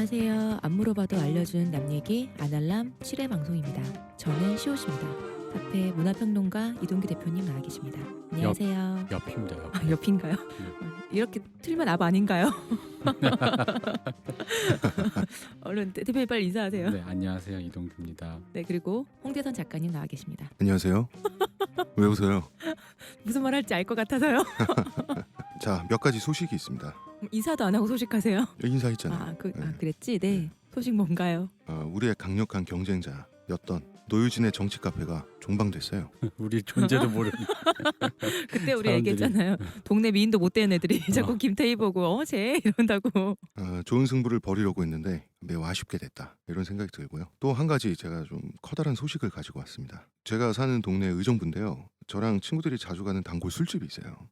안녕하세요. 안 물어봐도 알려준 남 얘기 아날람 7회 방송입니다. 저는 시옷입니다. 앞에 문화평론가 이동규 대표님 나와 계십니다. 안녕하세요. 옆입니다. 옆. 아, 옆인가요? 이렇게 틀면 앞 아닌가요? 얼른 대표님 빨리 인사하세요. 네, 안녕하세요. 이동규입니다. 네, 그리고 홍대선 작가님 나와 계십니다. 안녕하세요. 왜 웃어요? 무슨 말 할지 알 것 같아서요. 자, 몇 가지 소식이 있습니다. 인사도 안 하고 소식하세요. 인사했잖아요. 그랬지. 네. 소식 뭔가요? 우리의 강력한 경쟁자였던 노유진의 정치 카페가 종방됐어요. 우리 존재도 모르는. 그때 우리 사람들이. 얘기했잖아요. 동네 미인도 못 되는 애들이 자꾸 김태희 보고 쟤 이런다고. 좋은 승부를 벌이려고 했는데 매우 아쉽게 됐다. 이런 생각이 들고요. 또 한 가지 제가 좀 커다란 소식을 가지고 왔습니다. 제가 사는 동네 의정부인데요. 저랑 친구들이 자주 가는 단골 술집이 있어요.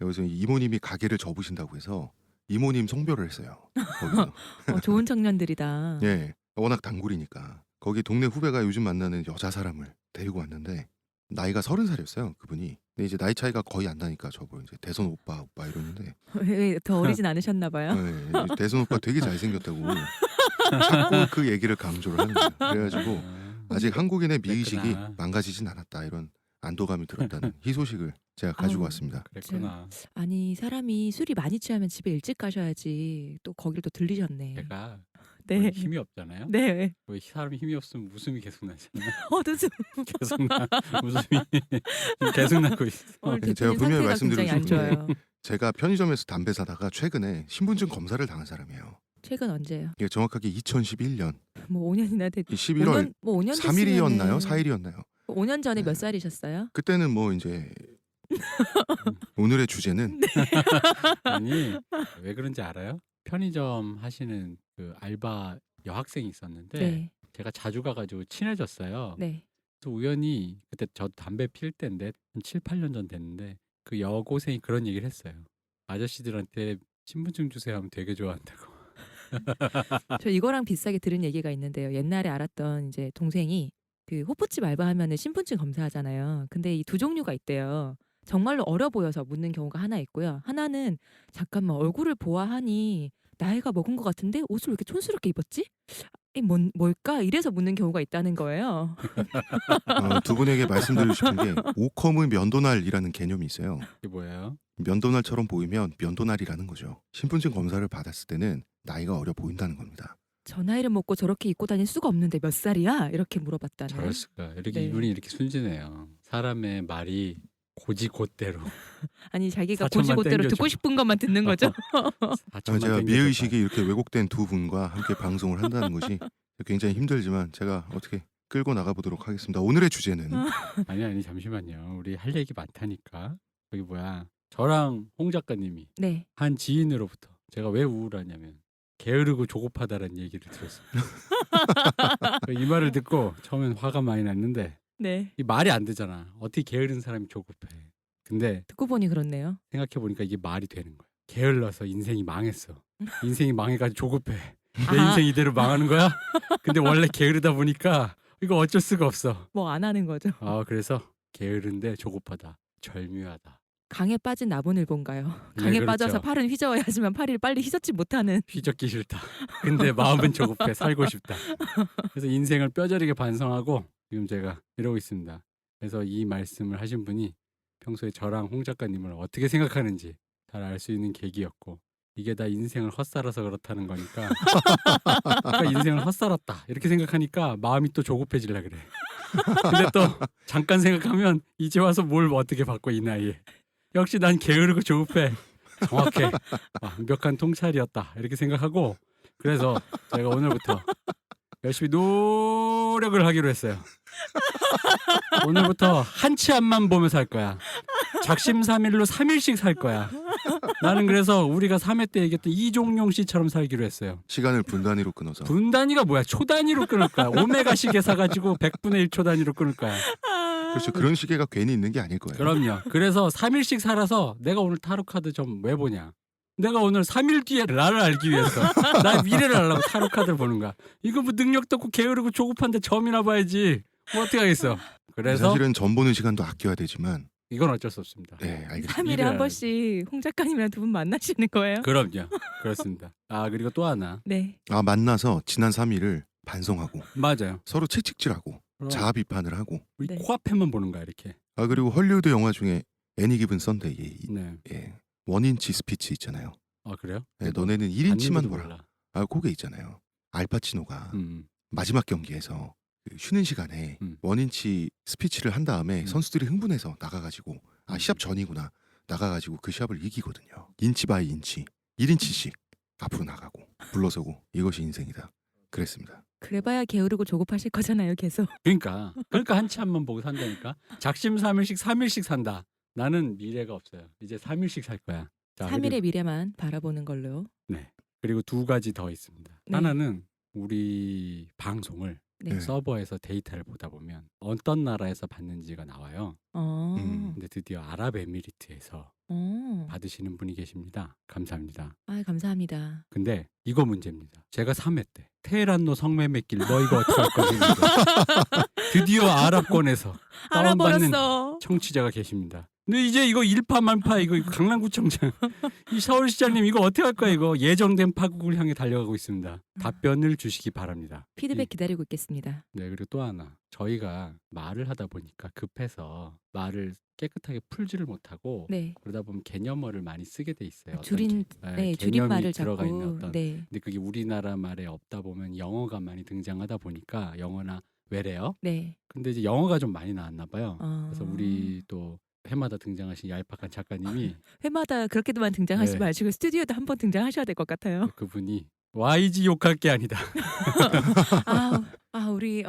여기서 이모님이 가게를 접으신다고 해서 이모님 송별을 했어요. 거기서. 좋은 청년들이다. 예, 워낙 단골이니까. 거기 동네 후배가 요즘 만나는 여자 사람을 데리고 왔는데 나이가 30살이었어요. 그분이. 근데 이제 나이 차이가 거의 안 나니까 저보고 이제 대선 오빠 이러는데 왜 더 어리진 않으셨나 봐요. 예, 대선 오빠 되게 잘생겼다고 자꾸 그 얘기를 강조를 하는 거예요. 그래가지고 아직 한국인의 미의식이 그랬구나. 망가지진 않았다 이런 안도감이 들었다는 희소식을 제가 가지고 아우. 왔습니다. 그랬구나. 아니 사람이 술이 많이 취하면 집에 일찍 가셔야지. 또 거길 또 들리셨네. 제가 네. 힘이 없잖아요. 네. 왜 사람이 힘이 없으면 웃음이 계속 나잖아요. 어두수. 계속 나 웃음이 계속 나고 있어. 오늘 네, 제가 대표님 분명히 상태가 굉장히 안 말씀드리고 좋아요. 제가 편의점에서 담배 사다가 최근에 신분증 검사를 당한 사람이에요. 최근 언제요? 이게 정확하게 2011년 뭐 5년이나 됐. 11월 5년 3일이었나요? 4일이었나요? 5년 전에 네. 몇 살이셨어요? 그때는 뭐 이제 오늘의 주제는 아니 왜 그런지 알아요? 편의점 하시는 그 알바 여학생이 있었는데 네. 제가 자주 가가지고 친해졌어요. 네. 그래서 우연히 그때 저 담배 필 때인데 한 7, 8년 전 됐는데 그 여고생이 그런 얘기를 했어요. 아저씨들한테 신분증 주세요 하면 되게 좋아한다고. 저 이거랑 비슷하게 들은 얘기가 있는데요. 옛날에 알았던 이제 동생이 그 호프집 알바하면은 신분증 검사하잖아요. 근데 이 두 종류가 있대요. 정말로 어려 보여서 묻는 경우가 하나 있고요. 하나는 잠깐만 얼굴을 보아하니 나이가 먹은 것 같은데 옷을 왜 이렇게 촌스럽게 입었지? 뭘까? 이래서 묻는 경우가 있다는 거예요. 두 분에게 말씀드리고 싶은 게 오컴의 면도날이라는 개념이 있어요. 이게 뭐예요? 면도날처럼 보이면 면도날이라는 거죠. 신분증 검사를 받았을 때는 나이가 어려 보인다는 겁니다. 저 나이를 먹고 저렇게 입고 다닐 수가 없는데 몇 살이야? 이렇게 물어봤다는. 저럴 수가. 이렇게 네. 이분이 이렇게 순진해요. 사람의 말이 고지곧대로. 아니 자기가 4천만 고지고대로 땡겨줘. 듣고 싶은 것만 듣는 거죠. 4천만 제가 땡겨줬다. 미의식이 이렇게 왜곡된 두 분과 함께 방송을 한다는 것이 굉장히 힘들지만 제가 어떻게 끌고 나가보도록 하겠습니다. 오늘의 주제는 아니 잠시만요. 우리 할 얘기 많다니까. 여기 뭐야. 저랑 홍 작가님이 네. 한 지인으로부터 제가 왜 우울하냐면 게으르고 조급하다라는 얘기를 들었습니다. 이 말을 듣고 처음엔 화가 많이 났는데 네. 이 말이 안 되잖아. 어떻게 게으른 사람이 조급해. 근데 듣고 보니 그렇네요. 생각해보니까 이게 말이 되는 거야. 게을러서 인생이 망했어. 인생이 망해가지고 조급해. 내 아하. 인생 이대로 망하는 거야? 근데 원래 게으르다 보니까 이거 어쩔 수가 없어. 뭐 안 하는 거죠. 그래서 게으른데 조급하다. 절묘하다. 강에 빠진 나무늘보인가요? 네, 강에 그렇죠. 빠져서 팔은 휘저어야 하지만 팔을 빨리 휘젓지 못하는. 휘젓기 싫다. 근데 마음은 조급해. 살고 싶다. 그래서 인생을 뼈저리게 반성하고 지금 제가 이러고 있습니다. 그래서 이 말씀을 하신 분이 평소에 저랑 홍 작가님을 어떻게 생각하는지 잘 알 수 있는 계기였고 이게 다 인생을 헛살아서 그렇다는 거니까 그러니까 인생을 헛살았다 이렇게 생각하니까 마음이 또 조급해질라 그래. 근데 또 잠깐 생각하면 이제 와서 뭘 어떻게 바꿔 이 나이에. 역시 난 게으르고 조급해. 정확해. 완벽한 통찰이었다 이렇게 생각하고 그래서 제가 오늘부터 열심히 노력을 하기로 했어요. 오늘부터 한 치 앞만 보며 살 거야. 작심삼일로 3일씩 살 거야. 나는 그래서 우리가 3회 때 얘기했던 이종용 씨처럼 살기로 했어요. 시간을 분 단위로 끊어서 분 단위가 뭐야? 초 단위로 끊을 거야. 오메가 시계 사가지고 100분의 1초 단위로 끊을 거야. 그렇죠. 그런 시계가 괜히 있는 게 아닐 거예요. 그럼요. 그래서 3일씩 살아서 내가 오늘 타로 카드 좀 왜 보냐? 내가 오늘 3일 뒤에 나를 알기 위해서 나의 미래를 알려고 타로 카드를 보는 거야. 이거 뭐 능력도 없고 게으르고 조급한데 점이나 봐야지. 뭐 어떻게 하겠어? 그래서 사실은 전 보는 시간도 아껴야 되지만 이건 어쩔 수 없습니다. 네, 알겠습니다. 3일에 일을 한 안 번씩 홍 작가님이랑 두 분 만나시는 거예요? 그럼요. 그렇습니다. 아 그리고 또 하나 네. 만나서 지난 3일을 반성하고 맞아요. 서로 채찍질하고 그럼 자아 비판을 하고 우리 네. 코앞에만 보는 거야 이렇게. 그리고 헐리우드 영화 중에 애니 기븐 선데이 네. 원인치 스피치 있잖아요. 아 그래요? 너네는 봤는지도 1인치만 보라. 몰라. 그게 있잖아요. 알파치노가 음. 마지막 경기에서 그 쉬는 시간에 원인치 스피치를 한 다음에 선수들이 흥분해서 나가가지고 시합 전이구나. 나가가지고 그 시합을 이기거든요. 인치 바이 인치 1인치씩 앞으로 나가고 물러서고 이것이 인생이다. 그랬습니다. 그래봐야 게으르고 조급하실 거잖아요, 계속. 그러니까 한 치 한번 보고 산다니까. 작심삼일씩 3일씩 산다. 나는 미래가 없어요. 이제 3일씩 살 거야. 자, 3일의 미래만 바라보는 걸로. 네. 그리고 두 가지 더 있습니다. 네. 하나는 우리 방송을 네. 서버에서 데이터를 보다 보면 어떤 나라에서 받는지가 나와요. 근데 드디어 아랍에미리트에서 받으시는 분이 계십니다. 감사합니다. 감사합니다. 근데 이거 문제입니다. 제가 3회 때 테헤란로 성매매길 너 이거 어떻게 할 거지? 드디어 아랍권에서 다운받는 알아버렸어. 청취자가 계십니다. 근데 이제 이거 일파만파 이거 강남구청장 이 서울시장님 이거 어떻게 할 거야 이거 예정된 파국을 향해 달려가고 있습니다. 답변을 주시기 바랍니다. 피드백 기다리고 있겠습니다. 네 그리고 또 하나 저희가 말을 하다 보니까 급해서 말을 깨끗하게 풀지를 못하고 네. 그러다 보면 개념어를 많이 쓰게 돼 있어요. 어떤 줄인 개념이 줄임말을 들어가 있는 자꾸. 어떤 네. 근데 그게 우리나라 말에 없다 보면 영어가 많이 등장하다 보니까 영어나 외래어 네. 근데 이제 영어가 좀 많이 나왔나 봐요. 그래서 아. 우리 또 회마다 등장하신 얄팍한 작가님이 회마다 그렇게만 등장하시지 네. 마시고 스튜디오도 한번 등장하셔야 될 것 같아요. 그분이 YG 욕할 게 아니다. 우리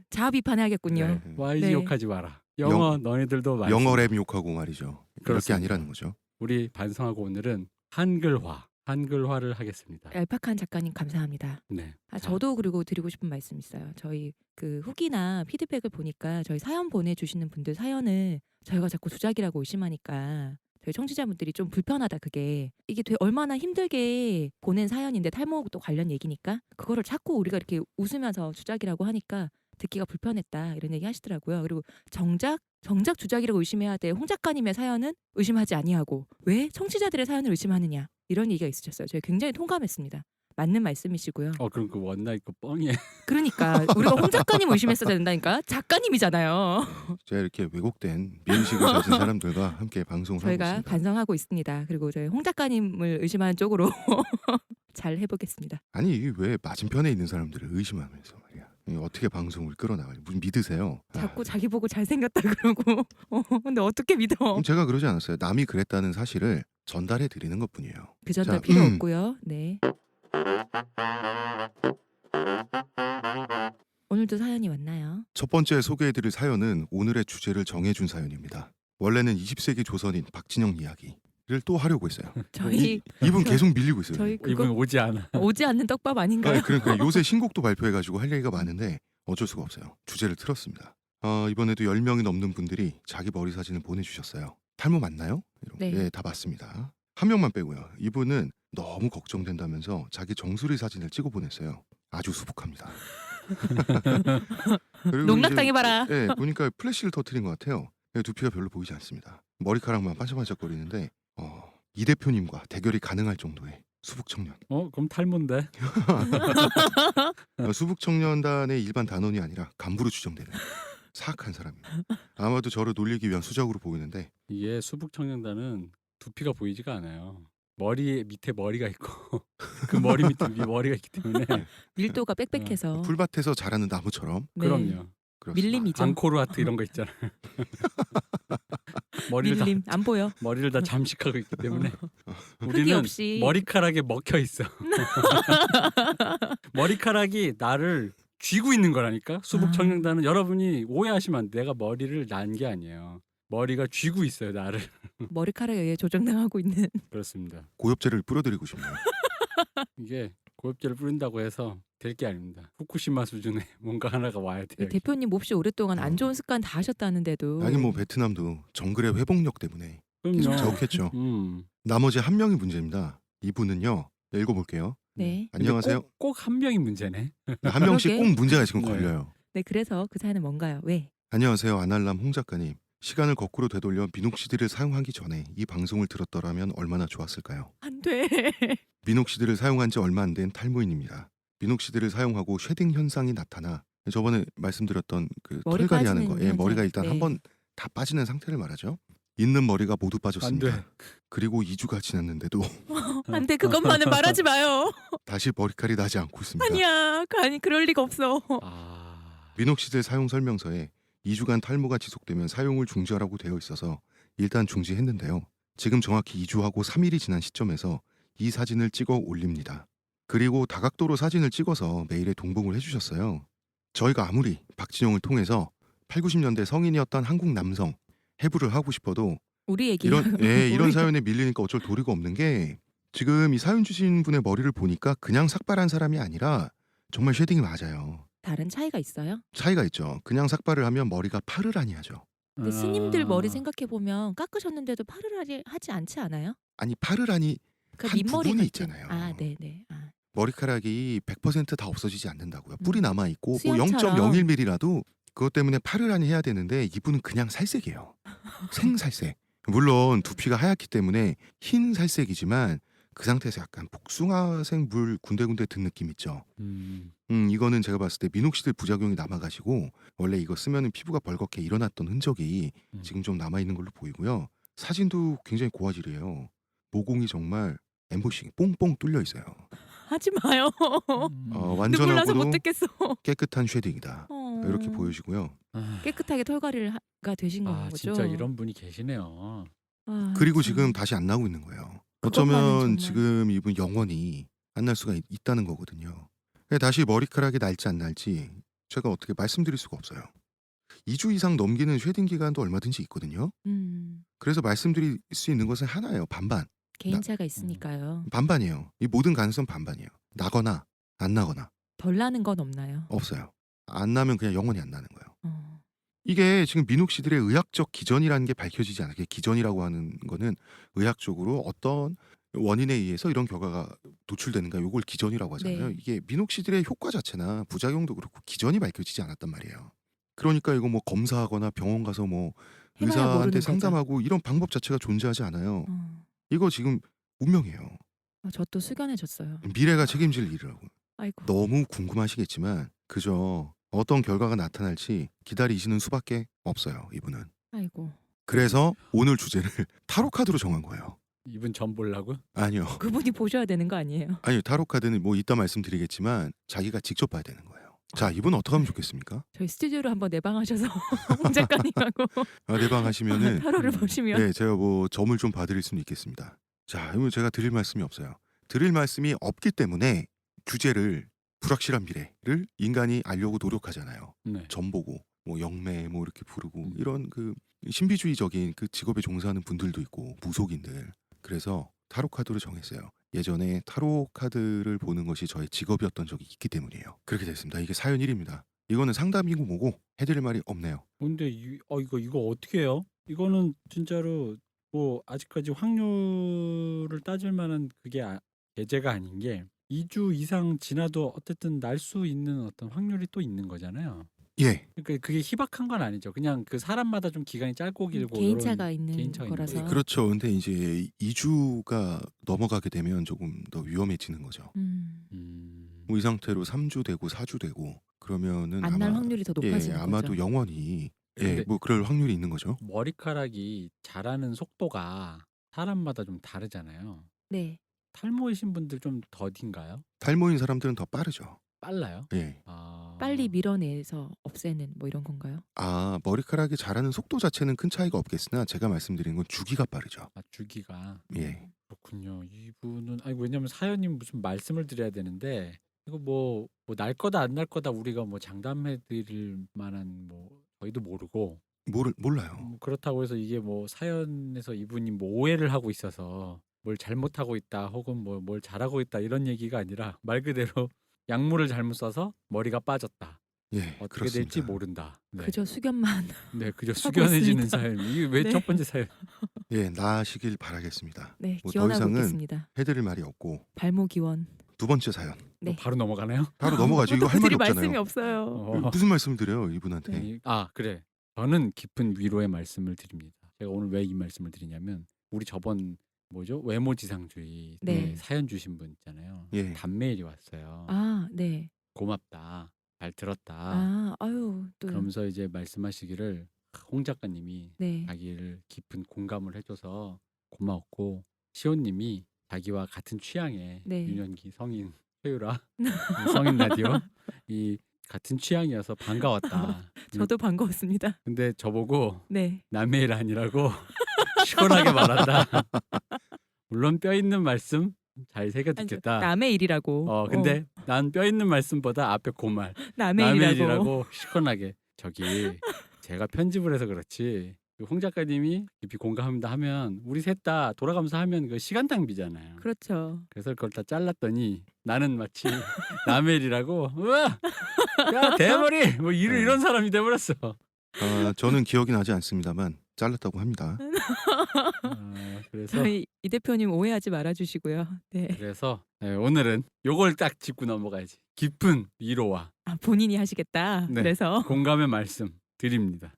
자아 비판해야겠군요. 네. YG 네. 욕하지 마라. 영어 너네들도 많이 영어 쓴다. 랩 욕하고 말이죠. 그럴 게 그렇습니다. 아니라는 거죠. 우리 반성하고 오늘은 한글화를 하겠습니다. 얄팍한 작가님 감사합니다. 네. 자, 저도 그리고 드리고 싶은 말씀 있어요. 저희 그 후기나 피드백을 보니까 저희 사연 보내주시는 분들 사연을 저희가 자꾸 주작이라고 의심하니까 저희 청취자분들이 좀 불편하다 그게 이게 얼마나 힘들게 보낸 사연인데 탈모도 관련 얘기니까 그거를 자꾸 우리가 이렇게 웃으면서 주작이라고 하니까 듣기가 불편했다 이런 얘기 하시더라고요. 그리고 정작 주작이라고 의심해야 될 홍 작가님의 사연은 의심하지 아니하고 왜 청취자들의 사연을 의심하느냐 이런 얘기가 있으셨어요. 저희 굉장히 통감했습니다. 맞는 말씀이시고요. 그럼 그 원나잇 거 뻥이에요. 그러니까 우리가 홍 작가님 의심했어야 된다니까. 작가님이잖아요. 제가 이렇게 왜곡된 미의식을 가진 사람들과 함께 방송을 하고 저희가 있습니다. 반성하고 있습니다. 그리고 저희 홍 작가님을 의심하는 쪽으로 잘 해보겠습니다. 아니 이게 왜 맞은편에 있는 사람들을 의심하면서 말이야. 이게 어떻게 방송을 끌어나가요? 무슨 믿으세요? 자꾸 자기 보고 잘생겼다 그러고 근데 어떻게 믿어. 제가 그러지 않았어요. 남이 그랬다는 사실을 전달해 드리는 것뿐이에요. 그 전달 자, 필요 없고요. 네. 오늘도 사연이 왔나요? 첫 번째 소개해드릴 사연은 오늘의 주제를 정해준 사연입니다. 원래는 20세기 조선인 박진영 이야기를 또 하려고 했어요. 저희 이분 계속 밀리고 있어요. 저희 이분 그거 오지 않아. 오지 않는 떡밥 아닌가요? 그러니까 요새 신곡도 발표해가지고 할 얘기가 많은데 어쩔 수가 없어요. 주제를 틀었습니다. 이번에도 10명이 넘는 분들이 자기 머리 사진을 보내주셨어요. 탈모 맞나요? 네. 다 맞습니다. 한 명만 빼고요. 이분은 너무 걱정된다면서 자기 정수리 사진을 찍어 보냈어요. 아주 수북합니다. 그리고 농락당해봐라. 이제, 보니까 플래시를 터뜨린 것 같아요. 두피가 별로 보이지 않습니다. 머리카락만 반짝반짝거리는데 이 대표님과 대결이 가능할 정도의 수북 청년. 그럼 탈모인데. 수북 청년단의 일반 단원이 아니라 간부로 추정되는 사악한 사람입니다. 아마도 저를 놀리기 위한 수작으로 보이는데 이게 수북 청년단은 두피가 보이지가 않아요. 머리 밑에 머리가 있고 그 머리 밑에 머리가 있기 때문에 밀도가 빽빽해서. 풀밭에서 자라는 나무처럼. 네. 그럼요. 그렇습니다. 밀림이죠. 앙코르와트 이런 거 있잖아요. 밀림 안 보여. 머리를 다 잠식하고 있기 때문에 흙이 우리는 없이. 머리카락에 먹혀 있어. 머리카락이 나를 쥐고 있는 거라니까. 수북 청년단은 여러분이 오해하시면 안 돼. 내가 머리를 난 게 아니에요. 머리가 쥐고 있어요 나를. 머리카락에 의해 조정당하고 있는. 그렇습니다. 고엽제를 뿌려드리고 싶네요. 이게 고엽제를 뿌린다고 해서 될 게 아닙니다. 후쿠시마 수준의 뭔가 하나가 와야 돼요. 대표님 몹시 오랫동안 안 좋은 습관 다 하셨다는데도. 아니 뭐 베트남도 정글의 회복력 때문에 그럼요. 자욱했죠. 나머지 한 명이 문제입니다. 이분은요. 읽어볼게요. 네. 안녕하세요. 꼭 한 명이 문제네. 한 명씩 그러게. 꼭 문제가 지금 네. 걸려요. 네, 그래서 그 사연은 뭔가요? 왜? 안녕하세요. 아날람 홍 작가님. 시간을 거꾸로 되돌려 미녹시딜을 사용하기 전에 이 방송을 들었더라면 얼마나 좋았을까요? 안 돼. 미녹시딜을 사용한 지 얼마 안 된 탈모인입니다. 미녹시딜을 사용하고 쉐딩 현상이 나타나 저번에 말씀드렸던 그 머리 털갈이 하는 거, 빠지는 예, 머리가 현상. 일단 네. 한번 다 빠지는 상태를 말하죠. 있는 머리가 모두 안 빠졌습니다. 돼. 그리고 2주가 지났는데도 안 돼. 그것만은 말하지 마요. 다시 머리칼이 나지 않고 있습니다. 아니야. 아니 그럴 리가 없어. 아, 미녹시딜 사용 설명서에 2주간 탈모가 지속되면 사용을 중지하라고 되어 있어서 일단 중지했는데요. 지금 정확히 2주하고 3일이 지난 시점에서 이 사진을 찍어 올립니다. 그리고 다각도로 사진을 찍어서 메일에 동봉을 해주셨어요. 저희가 아무리 박진영을 통해서 8, 90년대 성인이었던 한국 남성 해부를 하고 싶어도 우리 얘기. 이런 사연에 밀리니까 어쩔 도리가 없는 게 지금 이 사연 주신 분의 머리를 보니까 그냥 삭발한 사람이 아니라 정말 쉐딩이 맞아요. 다른 차이가 있어요? 차이가 있죠. 그냥 삭발을 하면 머리가 파르르하니 하죠. 근데 스님들 머리 아, 생각해 보면 깎으셨는데도 파르르하지 하지 않지 않아요? 아니 파르르하니 그 한 밑머리 부분이 같은. 있잖아요. 아, 네네. 아. 머리카락이 100%다 없어지지 않는다고요. 뿔이 남아 있고 뭐 수염처럼. 0.01mm라도 그것 때문에 파르르하니 해야 되는데 이분은 그냥 살색이에요. 생살색. 물론 두피가 하얗기 때문에 흰 살색이지만 그 상태에서 약간 복숭아색 물 군데군데 든 느낌 있죠. 이거는 제가 봤을 때 미녹시딜 부작용이 남아가지고 원래 이거 쓰면 피부가 벌겋게 일어났던 흔적이 지금 좀 남아있는 걸로 보이고요. 사진도 굉장히 고화질이에요. 모공이 정말 엠보싱 뽕뽕 뚫려 있어요. 하지 마요. 눈물 나서 못 완전하고도 듣겠어. 깨끗한 쉐딩이다. 이렇게 보여지고요. 아, 깨끗하게 털갈이가 되신 아, 거죠. 진짜 이런 분이 계시네요. 아, 그리고 참. 지금 다시 안 나오고 있는 거예요. 그것만은 어쩌면 정말. 지금 이분 영원히 안 날 수가 있다는 거거든요. 다시 머리카락이 날지 안 날지 제가 어떻게 말씀드릴 수가 없어요. 2주 이상 넘기는 쉐딩 기간도 얼마든지 있거든요. 그래서 말씀드릴 수 있는 것은 하나예요. 반반. 개인차가 있으니까요. 반반이에요. 이 모든 가능성 반반이에요. 나거나 안 나거나 덜 나는 건 없나요? 없어요. 안 나면 그냥 영원히 안 나는 거예요. 어. 이게 지금 미녹시딜의 의학적 기전이라는 게 밝혀지지 않아요. 기전이라고 하는 거는 의학적으로 어떤 원인에 의해서 이런 결과가 도출되는가 요걸 기전이라고 하잖아요. 네. 이게 미녹시딜의 효과 자체나 부작용도 그렇고 기전이 밝혀지지 않았단 말이에요. 그러니까 이거 뭐 검사하거나 병원 가서 뭐 해봐야 의사한테 모르는 거죠. 상담하고 이런 방법 자체가 존재하지 않아요. 이거 지금 운명이에요. 저 또 숙연해졌어요. 미래가 책임질 일이라고. 아이고. 너무 궁금하시겠지만 그저 어떤 결과가 나타날지 기다리시는 수밖에 없어요. 이분은. 아이고. 그래서 오늘 주제를 타로 카드로 정한 거예요. 이분 점 보려고? 아니요. 그분이 보셔야 되는 거 아니에요? 아니요. 타로 카드는 뭐 이따 말씀드리겠지만 자기가 직접 봐야 되는 거예요. 자, 이분 어떻게 하면 좋겠습니까? 저희 스튜디오로 한번 내방하셔서 홍 작가님하고 내방 하시면은 타로를 보시면. 네, 제가 뭐 점을 좀 봐드릴 수는 있겠습니다. 자, 이거 제가 드릴 말씀이 없어요. 드릴 말씀이 없기 때문에 주제를 불확실한 미래를 인간이 알려고 노력하잖아요. 네. 점 보고 뭐 영매 뭐 이렇게 부르고 이런 그 신비주의적인 그 직업에 종사하는 분들도 있고 무속인들. 그래서 타로 카드로 정했어요. 예전에 타로 카드를 보는 것이 저의 직업이었던 적이 있기 때문이에요. 그렇게 됐습니다. 이게 사연 1입니다. 이거는 상담이고 뭐고 해드릴 말이 없네요. 근데 이거 어떻게 해요? 이거는 진짜로 뭐 아직까지 확률을 따질 만한 그게 계제가 아닌 게 2주 이상 지나도 어쨌든 날 수 있는 어떤 확률이 또 있는 거잖아요. 예. 그러니까 그게 희박한 건 아니죠. 그냥 그 사람마다 좀 기간이 짧고 길고 개인차가 이런 있는 개인차가 있는 거라서. 거죠. 그렇죠. 근데 이제 2주가 넘어가게 되면 조금 더 위험해지는 거죠. 뭐 이 상태로 3주 되고 4주 되고 그러면은 안 날 아마 확률이 더 높아지는 아마도 거죠. 영원히 근데- 뭐 그럴 확률이 있는 거죠. 머리카락이 자라는 속도가 사람마다 좀 다르잖아요. 네. 탈모이신 분들 좀 더딘가요? 탈모인 사람들은 더 빠르죠. 빨라요? 예. 빨리 밀어내서 없애는 뭐 이런 건가요? 머리카락이 자라는 속도 자체는 큰 차이가 없겠으나 제가 말씀드린 건 주기가 빠르죠. 주기가. 예. 그렇군요. 이분은 왜냐면 사연이 무슨 말씀을 드려야 되는데 이거 뭐 날 거다 안 날 거다 우리가 뭐 장담해 드릴 만한 뭐 저희도 모르고 몰라요. 뭐 그렇다고 해서 이게 뭐 사연에서 이분이 뭐 오해를 하고 있어서 뭘 잘못하고 있다 혹은 뭘 잘하고 있다 이런 얘기가 아니라 말 그대로 약물을 잘못 써서 머리가 빠졌다. 예. 어떻게 그렇습니다. 될지 모른다. 네. 그저 수견만. 네, 그저 하고 숙연해지는 있습니다. 사연. 이게 왜 네. 첫 번째 사연? 예, 나으시길 바라겠습니다. 네, 뭐 더 기원하고 이상은 있겠습니다. 해드릴 말이 없고 발모 기원. 두 번째 사연. 네. 바로 넘어가나요? 바로 넘어가죠. 이거 할 말이 드릴 말씀이 없잖아요. 없어요. 어. 무슨 말씀을 드려요 이분한테. 네. 그래. 저는 깊은 위로의 말씀을 드립니다. 제가 오늘 왜 이 말씀을 드리냐면 우리 저번 뭐죠? 외모지상주의 네. 사연 주신 분 있잖아요. 예. 단메일이 왔어요. 아, 네. 고맙다. 잘 들었다. 아, 아유, 또 그러면서 이제 말씀하시기를 홍 작가님이 네. 자기를 깊은 공감을 해줘서 고마웠고 시온님이 자기와 같은 취향의 네. 유년기 성인 최유라 성인 라디오 이 같은 취향이어서 반가웠다. 저도 반가웠습니다. 근데 저보고 네. 남의 일 아니라고 시원하게 말한다. 물론 뼈 있는 말씀 잘 새겨 아니, 듣겠다. 남의 일이라고. 근데 난 뼈 있는 말씀보다 앞에 그 말 남의 남의 일이라고. 일이라고 시원하게 저기 제가 편집을 해서 그렇지 그홍 작가님이 깊이 공감합니다 하면 우리 셋 다 돌아가면서 하면 그 시간 낭비잖아요. 그렇죠. 그래서 그걸 다 잘랐더니 나는 마치 남의 일이라고 우와 야 대머리 뭐 이런 사람이 돼버렸어. 저는 기억이 나지 않습니다만 잘랐다고 합니다. 그래서 저희 이 대표님 오해하지 말아주시고요. 네. 그래서 오늘은 요걸 딱 짚고 넘어가야지. 깊은 위로와 아, 본인이 하시겠다. 네. 그래서 공감의 말씀 드립니다.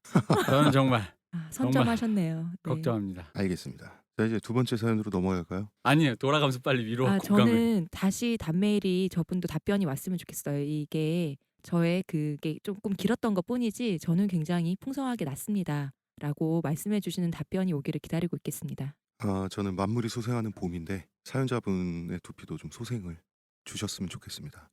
저는 정말 선점하셨네요. 네. 걱정합니다. 알겠습니다. 자, 이제 두 번째 사연으로 넘어갈까요? 아니에요. 돌아가면서 빨리 위로 아, 공감을. 저는 다시 단메일이 저분도 답변이 왔으면 좋겠어요. 이게 저의 그게 조금 길었던 것 뿐이지 저는 굉장히 풍성하게 났습니다. 라고 말씀해 주시는 답변이 오기를 기다리고 있겠습니다. 저는 만물이 소생하는 봄인데 사연자분의 두피도 좀 소생을 주셨으면 좋겠습니다.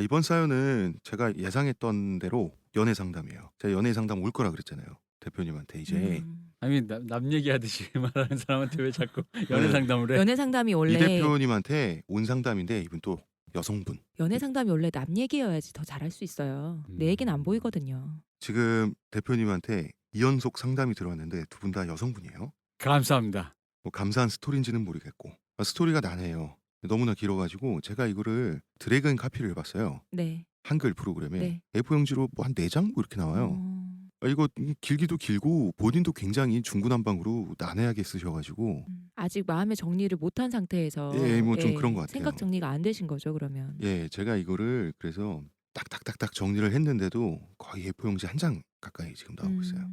이번 사연은 제가 예상했던 대로 연애 상담이에요. 제가 연애 상담 올 거라 그랬잖아요. 대표님한테 이제 아니 남 얘기하듯이 말하는 사람한테 왜 자꾸 연애 상담을 해? 연애 상담이 이 원래 대표님한테 온 상담인데 이분 또 여성분. 연애 상담이 원래 남 얘기여야지 더 잘할 수 있어요. 내 얘기는 안 보이거든요. 지금 대표님한테 2연속 상담이 들어왔는데 두 분 다 여성분이에요. 감사합니다. 뭐 감사한 스토리인지는 모르겠고 스토리가 나네요. 너무나 길어가지고 제가 이거를 드래그앤 카피를 해봤어요. 네. 한글 프로그램에 네. A4용지로 뭐 한 4장 뭐 이렇게 나와요. 이거 길기도 길고 본인도 굉장히 중구난방으로 난해하게 쓰셔가지고 아직 마음의 정리를 못한 상태에서 예, 뭐좀 그런 것 같아요. 생각 정리가 안 되신 거죠, 그러면. 예, 제가 이거를 그래서 딱딱딱딱 정리를 했는데도 거의 A4용지 한 장 가까이 지금 나오고 있어요.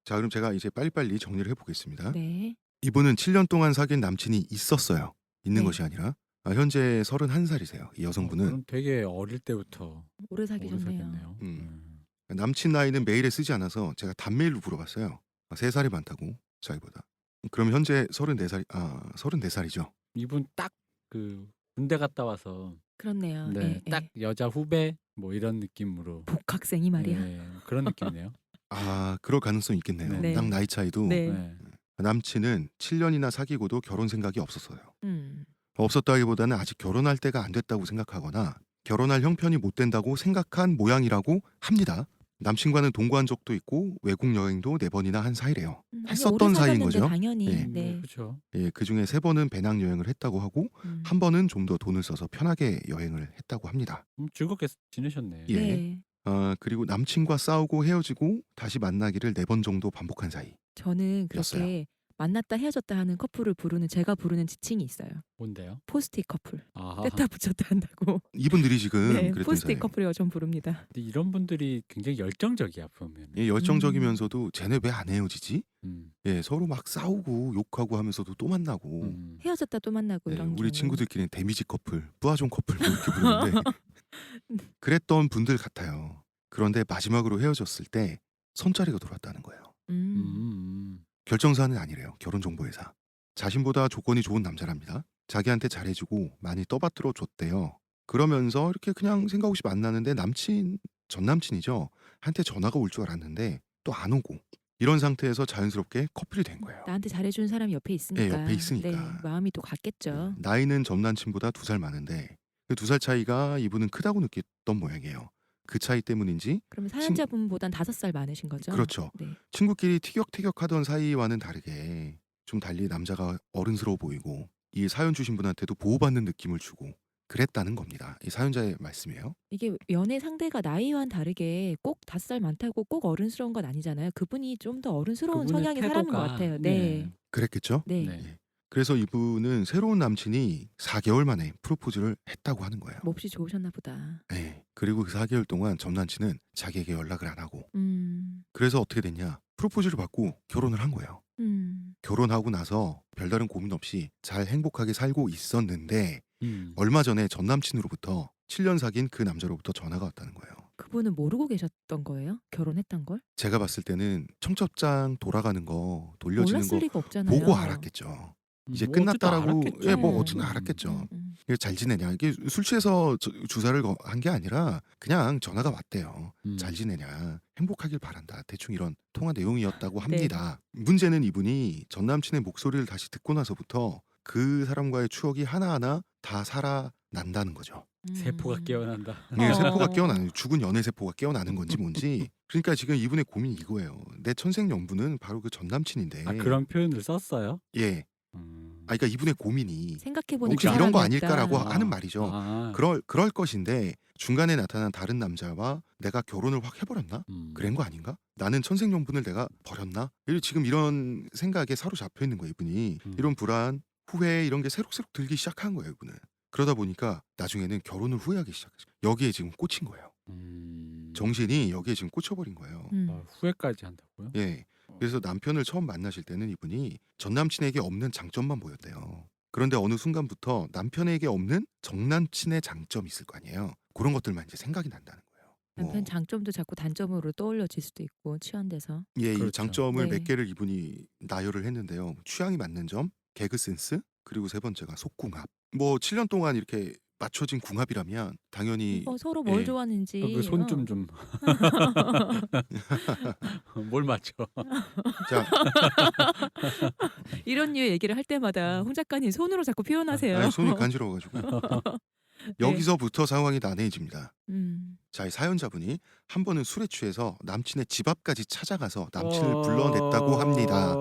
자, 그럼 제가 이제 빨리빨리 정리를 해보겠습니다. 네. 이분은 7년 동안 사귄 남친이 있었어요. 있는 네. 것이 아니라 현재 31살이세요. 이 여성분은. 그럼 되게 어릴 때부터 오래 오래 사귀셨네요. 사귀었네요. 남친 나이는 메일에 쓰지 않아서 제가 단메일로 물어봤어요. 3살이 많다고 자기보다. 그럼 현재 34살이죠. 이분 딱 그 군대 갔다 와서 그렇네요. 네, 예, 딱 예. 여자 후배 뭐 이런 느낌으로 복학생이 말이야. 네, 그런 느낌이네요. 그럴 가능성이 있겠네요. 네. 딱 나이 차이도. 네. 네. 남친은 7년이나 사귀고도 결혼 생각이 없었어요. 음. 없었다기보다는 아직 결혼할 때가 안 됐다고 생각하거나 결혼할 형편이 못 된다고 생각한 모양이라고 합니다. 남친과는 동거한 적도 있고 외국 여행도 4번이나 한 사이래요. 아니, 했었던 오래 사이인 사귀었는데 거죠. 당연히. 예. 네. 그렇죠. 예, 그중에 3번은 배낭여행을 했다고 하고 한 번은 좀 더 돈을 써서 편하게 여행을 했다고 합니다. 즐겁게 지내셨네. 예. 네. 그리고 남친과 싸우고 헤어지고 다시 만나기를 4번 정도 반복한 사이. 저는 였어요. 그렇게 만났다 헤어졌다 하는 커플을 제가 부르는 지칭이 있어요. 뭔데요? 포스트잇 커플. 아하. 뗐다 붙였다 한다고. 이분들이 지금 네, 그랬던 포스트잇 사이. 커플이라고 전 부릅니다. 근데 이런 분들이 굉장히 열정적이야 보면. 예, 열정적이면서도 쟤네 왜 안 헤어지지? 음. 예, 서로 막 싸우고 욕하고 하면서도 또 만나고. 헤어졌다 또 만나고 예, 이런 우리 경우. 친구들끼리는 데미지 커플, 뿌아종 커플 뭐 이렇게 부르는데 그랬던 분들 같아요. 그런데 마지막으로 헤어졌을 때 손자리가 돌았다는 거예요. 결정사는 아니래요. 결혼정보회사. 자신보다 조건이 좋은 남자랍니다. 자기한테 잘해주고 많이 떠받들어 줬대요. 그러면서 이렇게 그냥 생각 없이 만나는데 전 남친이죠. 한테 전화가 올 줄 알았는데 또 안 오고 이런 상태에서 자연스럽게 커플이 된 거예요. 나한테 잘해준 사람이 옆에 있으니까. 예, 옆에 있으니까. 네, 마음이 또 갔겠죠. 나이는 전 남친보다 2살 많은데 그 2살 차이가 이분은 크다고 느꼈던 모양이에요. 그 차이 때문인지 그러면 사연자분보단 5살 많으신 거죠? 그렇죠. 네. 친구끼리 티격태격하던 사이와는 다르게 좀 달리 남자가 어른스러워 보이고 이 사연 주신 분한테도 보호받는 느낌을 주고 그랬다는 겁니다. 이 사연자의 말씀이에요. 이게 연애 상대가 나이와는 다르게 꼭 5살 많다고 꼭 어른스러운 건 아니잖아요. 그분이 좀 더 어른스러운 그분의 성향의 사람인 것 태도가, 같아요. 네. 그랬겠죠? 네. 네. 그래서 이분은 새로운 남친이 4개월 만에 프로포즈를 했다고 하는 거예요. 몹시 좋으셨나 보다. 네. 그리고 그 4개월 동안 전 남친은 자기에게 연락을 안 하고 그래서 어떻게 됐냐? 프로포즈를 받고 결혼을 한 거예요. 결혼하고 나서 별다른 고민 없이 잘 행복하게 살고 있었는데 얼마 전에 전 남친으로부터 7년 사귄 그 남자로부터 전화가 왔다는 거예요. 그분은 모르고 계셨던 거예요? 결혼했던 걸? 제가 봤을 때는 청첩장 돌아가는 거 돌려지는 몰랐을 거 리가 없잖아요. 보고 알았겠죠. 이제 뭐 어쨌든 끝났다라고 알았겠죠. 예, 뭐 네. 어쨌든 알았겠죠. 음. 이게 잘 지내냐 이게 술 취해서 주사를 한 게 아니라 그냥 전화가 왔대요. 잘 지내냐 행복하길 바란다 대충 이런 통화 내용이었다고 네. 합니다. 문제는 이분이 전 남친의 목소리를 다시 듣고 나서부터 그 사람과의 추억이 하나하나 다 살아난다는 거죠. 세포가 깨어난다. 이게 세포가 어. 깨어나는 죽은 연애 세포가 깨어나는 건지 뭔지 그러니까 지금 이분의 고민이 이거예요. 내 천생연분은 바로 그 전 남친인데 아 그런 표현을 썼어요? 예. 그러니까 이분의 고민이 생각해보니 혹시 그 이런 거 사람이었다. 아닐까라고 아. 하는 말이죠. 아. 그럴 것인데 중간에 나타난 다른 남자와 내가 결혼을 확 해버렸나? 그런 거 아닌가? 나는 천생연분을 내가 버렸나? 지금 이런 생각에 사로잡혀 있는 거예요, 이분이. 이런 불안, 후회 이런 게 새록새록 들기 시작한 거예요, 이분은. 그러다 보니까 나중에는 결혼을 후회하기 시작했어요. 여기에 지금 꽂힌 거예요. 정신이 여기에 지금 꽂혀버린 거예요. 후회까지 한다고요? 예. 그래서 남편을 처음 만나실 때는 이분이 전 남친에게 없는 장점만 보였대요. 그런데 어느 순간부터 남편에게 없는 전 남친의 장점이 있을 거 아니에요. 그런 것들만 이제 생각이 난다는 거예요. 남편 장점도 자꾸 단점으로 떠올려질 수도 있고 취한데서. 예, 이 그렇죠. 장점을 네. 몇 개를 이분이 나열을 했는데요. 취향이 맞는 점, 개그 센스, 그리고 세 번째가 속궁합. 뭐 7년 동안 이렇게 맞춰진 궁합이라면 당연히 서로 뭘 예. 좋아하는지. 그 손 좀. 뭘 맞춰? 자, 이런 류의 얘기를 할 때마다 홍 작가님 손으로 자꾸 표현하세요. 아니, 손이 간지러워가지고 네. 여기서부터 상황이 난해해집니다. 음. 자, 이 사연자분이 한 번은 술에 취해서 남친의 집 앞까지 찾아가서 남친을 불러냈다고 합니다.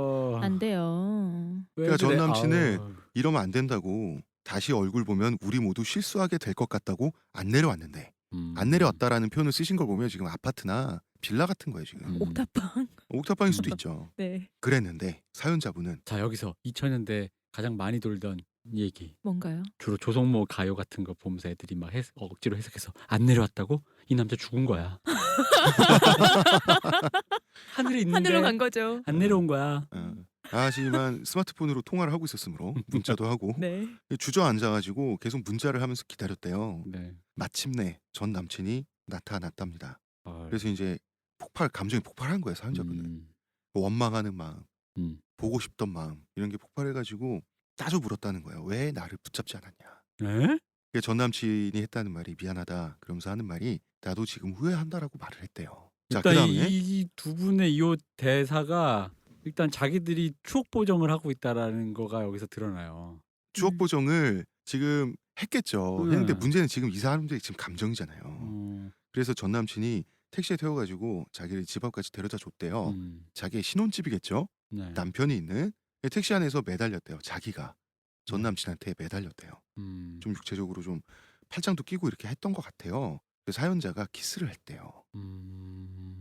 안 돼요. 왜 그러니까 전 그래? 남친을 아우. 이러면 안 된다고 다시 얼굴 보면 우리 모두 실수하게 될 것 같다고 안 내려왔는데 안 내려왔다라는 표현을 쓰신 걸 보면 지금 아파트나 빌라 같은 거예요 지금. 옥탑방. 옥탑방일 수도 있죠. 네. 그랬는데 사연자분은 자 여기서 2000년대 가장 많이 돌던 얘기 뭔가요? 주로 조성모 가요 같은 거 보면서 애들이 막 억지로 해석해서 안 내려왔다고? 이 남자 죽은 거야. 하늘에 있는데 하늘로 간 거죠. 안 내려온 거야. 하지만 스마트폰으로 통화를 하고 있었으므로 문자도 하고 네. 주저앉아가지고 계속 문자를 하면서 기다렸대요. 네. 마침내 전 남친이 나타났답니다. 아, 그래서 이제 감정이 폭발한 거예요 사연자분은. 원망하는 마음, 음. 보고 싶던 마음 이런 게 폭발해가지고 따져 물었다는 거예요. 왜 나를 붙잡지 않았냐. 에? 그게 전 남친이 했다는 말이 미안하다 그러면서 하는 말이 나도 지금 후회한다라고 말을 했대요. 자, 일단 그다음에 이 두 분의 이 대사가 일단 자기들이 추억 보정을 하고 있다라는 거가 여기서 드러나요. 추억 보정을 지금 했겠죠. 음. 했는데 문제는 지금 이 사람들이 지금 감정이잖아요. 그래서 전 남친이 택시에 태워가지고 자기를 집 앞까지 데려다 줬대요. 자기의 신혼집이겠죠. 네. 남편이 있는 택시 안에서 매달렸대요. 자기가 전 남친한테 매달렸대요. 좀 육체적으로 좀 팔짱도 끼고 이렇게 했던 것 같아요. 그래서 사연자가 키스를 했대요.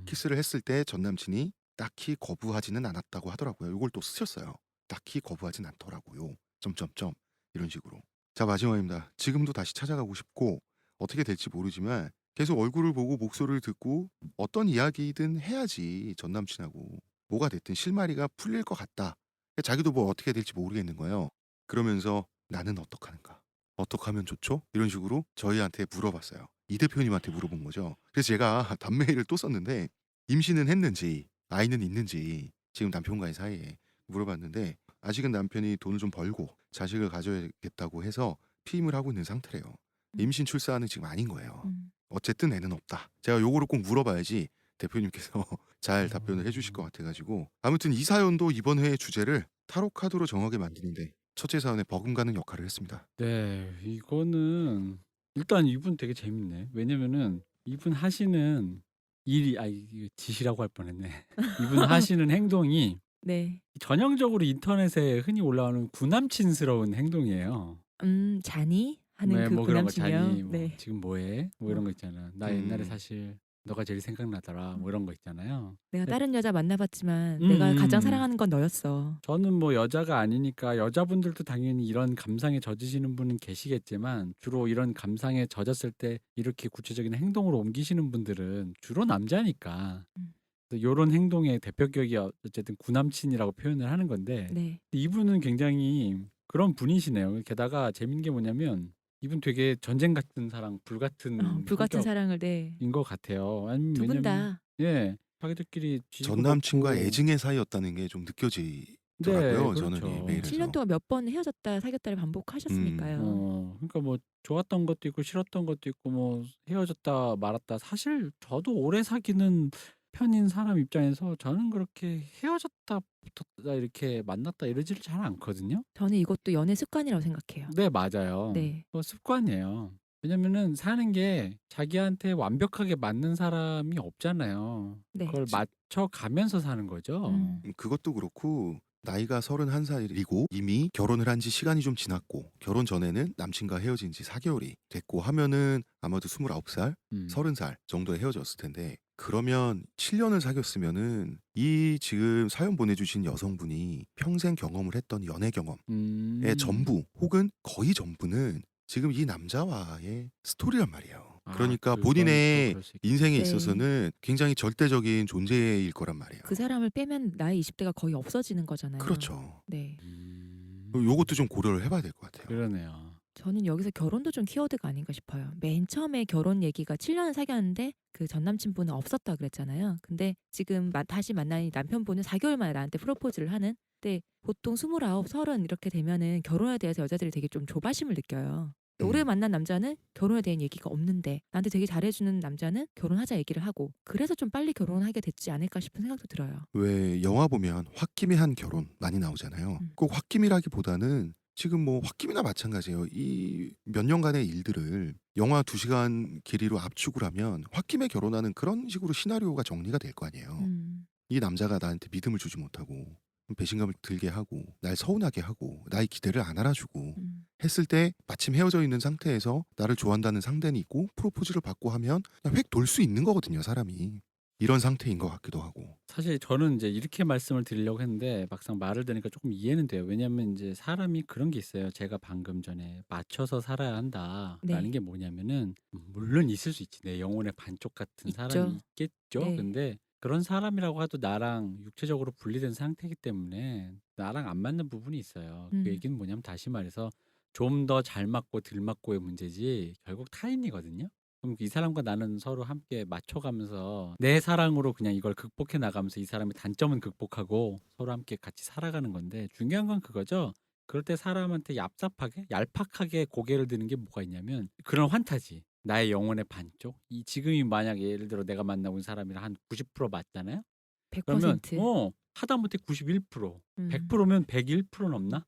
키스를 했을 때 전 남친이 딱히 거부하지는 않았다고 하더라고요. 이걸 또 쓰셨어요. 딱히 거부하진 않더라고요. 점점점 이런 식으로. 자, 마지막입니다. 지금도 다시 찾아가고 싶고 어떻게 될지 모르지만 계속 얼굴을 보고 목소리를 듣고 어떤 이야기든 해야지 전 남친하고 뭐가 됐든 실마리가 풀릴 것 같다. 자기도 뭐 어떻게 될지 모르겠는 거예요. 그러면서 나는 어떡하는가? 어떡하면 좋죠? 이런 식으로 저희한테 물어봤어요. 이 대표님한테 물어본 거죠. 그래서 제가 답메일을 또 썼는데 임신은 했는지 아이는 있는지 지금 남편과의 사이에 물어봤는데 아직은 남편이 돈을 좀 벌고 자식을 가져야겠다고 해서 피임을 하고 있는 상태래요. 임신 출산은 지금 아닌 거예요. 어쨌든 애는 없다. 제가 요거를 꼭 물어봐야지 대표님께서 잘 답변을 해주실 것 같아가지고 아무튼 이 사연도 이번 회의 주제를 타로 카드로 정하게 만드는데 첫째 사연에 버금가는 역할을 했습니다. 네, 이거는 일단 이분 되게 재밌네. 왜냐면은 이분 하시는 일이 이거 짓이라고 할 뻔했네. 이분 하시는 행동이 네. 전형적으로 인터넷에 흔히 올라오는 구남친스러운 행동이에요. 잔이 하는 네, 그 뭐 그런 거 구남친이요. 자니 뭐 네. 지금 뭐해? 뭐 이런 거 있잖아. 나 옛날에 사실 너가 제일 생각나더라. 뭐 이런 거 있잖아요. 내가 네. 다른 여자 만나봤지만 내가 가장 음. 사랑하는 건 너였어. 저는 뭐 여자가 아니니까 여자분들도 당연히 이런 감상에 젖으시는 분은 계시겠지만 주로 이런 감상에 젖었을 때 이렇게 구체적인 행동으로 옮기시는 분들은 주로 남자니까 음. 요런 행동의 대표격이 어쨌든 구남친이라고 표현을 하는 건데 네. 이분은 굉장히 그런 분이시네요. 게다가 재밌는 게 뭐냐면 이분 되게 전쟁 같은 사랑, 불 같은 불같은 성격인 사랑을 네. 것 같아요. 아니 두 분 왜냐면 다. 예 자기들끼리 전 남친과 지지고 애증의 사이였다는 게 좀 네 느껴지더라고요. 저는 이 그렇죠. 메일에서. 7년 동안 몇 번 헤어졌다 사귀었다를 반복하셨으니까요. 그러니까 뭐 좋았던 것도 있고 싫었던 것도 있고 뭐 헤어졌다 말았다. 사실 저도 오래 사귀는 편인 사람 입장에서 저는 그렇게 헤어졌다 붙었다 이렇게 만났다 이러지를 잘 않거든요. 저는 이것도 연애 습관이라고 생각해요. 네 맞아요. 네. 습관이에요. 왜냐면은 사는 게 자기한테 완벽하게 맞는 사람이 없잖아요. 네. 그걸 맞춰가면서 사는 거죠. 그것도 그렇고 나이가 31살이고 이미 결혼을 한 지 시간이 좀 지났고 결혼 전에는 남친과 헤어진 지 4개월이 됐고 하면은 아마도 29살, 음. 30살 정도에 헤어졌을 텐데 그러면 7년을 사귀었으면은 이 지금 사연 보내주신 여성분이 평생 경험을 했던 연애 경험의 전부 혹은 거의 전부는 지금 이 남자와의 스토리란 말이에요. 아, 그러니까 그건 또 본인의 그럴 수 인생에 네. 있어서는 굉장히 절대적인 존재일 거란 말이에요. 그 사람을 빼면 나의 20대가 거의 없어지는 거잖아요. 그렇죠. 네. 요것도 좀 고려를 해봐야 될 것 같아요. 그러네요. 저는 여기서 결혼도 좀 키워드가 아닌가 싶어요. 맨 처음에 결혼 얘기가 7년을 사귀었는데 그 전 남친분은 없었다 그랬잖아요. 근데 지금 다시 만난 이 남편분은 4개월 만에 나한테 프로포즈를 하는. 근데 보통 29, 30 이렇게 되면은 결혼에 대해서 여자들이 되게 좀 조바심을 느껴요. 오래 만난 남자는 결혼에 대한 얘기가 없는데 나한테 되게 잘해주는 남자는 결혼하자 얘기를 하고 그래서 좀 빨리 결혼하게 됐지 않을까 싶은 생각도 들어요. 왜 영화 보면 홧김에 결혼 많이 나오잖아요. 꼭 홧김이라기보다는 지금 뭐 홧김이나 마찬가지예요. 이 몇 년간의 일들을 영화 2시간 길이로 압축을 하면 홧김에 결혼하는 그런 식으로 시나리오가 정리가 될 거 아니에요. 이 남자가 나한테 믿음을 주지 못하고 배신감을 들게 하고 날 서운하게 하고 나의 기대를 안 알아주고 했을 때 마침 헤어져 있는 상태에서 나를 좋아한다는 상대는 있고 프로포즈를 받고 하면 그냥 획 돌 수 있는 거거든요, 사람이. 이런 상태인 것 같기도 하고. 사실 저는 이제 이렇게 말씀을 드리려고 했는데 막상 말을 들으니까 조금 이해는 돼요. 왜냐하면 이제 사람이 그런 게 있어요. 제가 방금 전에 맞춰서 살아야 한다라는 네. 게 뭐냐면은 물론 있을 수 있지. 내 영혼의 반쪽 같은 사람이 있죠. 있겠죠. 네. 근데 그런 사람이라고 해도 나랑 육체적으로 분리된 상태이기 때문에 나랑 안 맞는 부분이 있어요. 그 얘기는 뭐냐면 다시 말해서 좀 더 잘 맞고 덜 맞고의 문제지 결국 타인이거든요. 그럼 이 사람과 나는 서로 함께 맞춰가면서 내 사랑으로 그냥 이걸 극복해 나가면서 이 사람의 단점은 극복하고 서로 함께 같이 살아가는 건데 중요한 건 그거죠. 그럴 때 사람한테 얍삽하게 얄팍하게 고개를 드는 게 뭐가 있냐면 그런 환타지. 나의 영혼의 반쪽. 이 지금이 만약 예를 들어 내가 만나고 있는 사람이랑 한 90% 맞잖아요. 그러면 100%. 하다못해 91%, 음. 100%면 101%는 없나?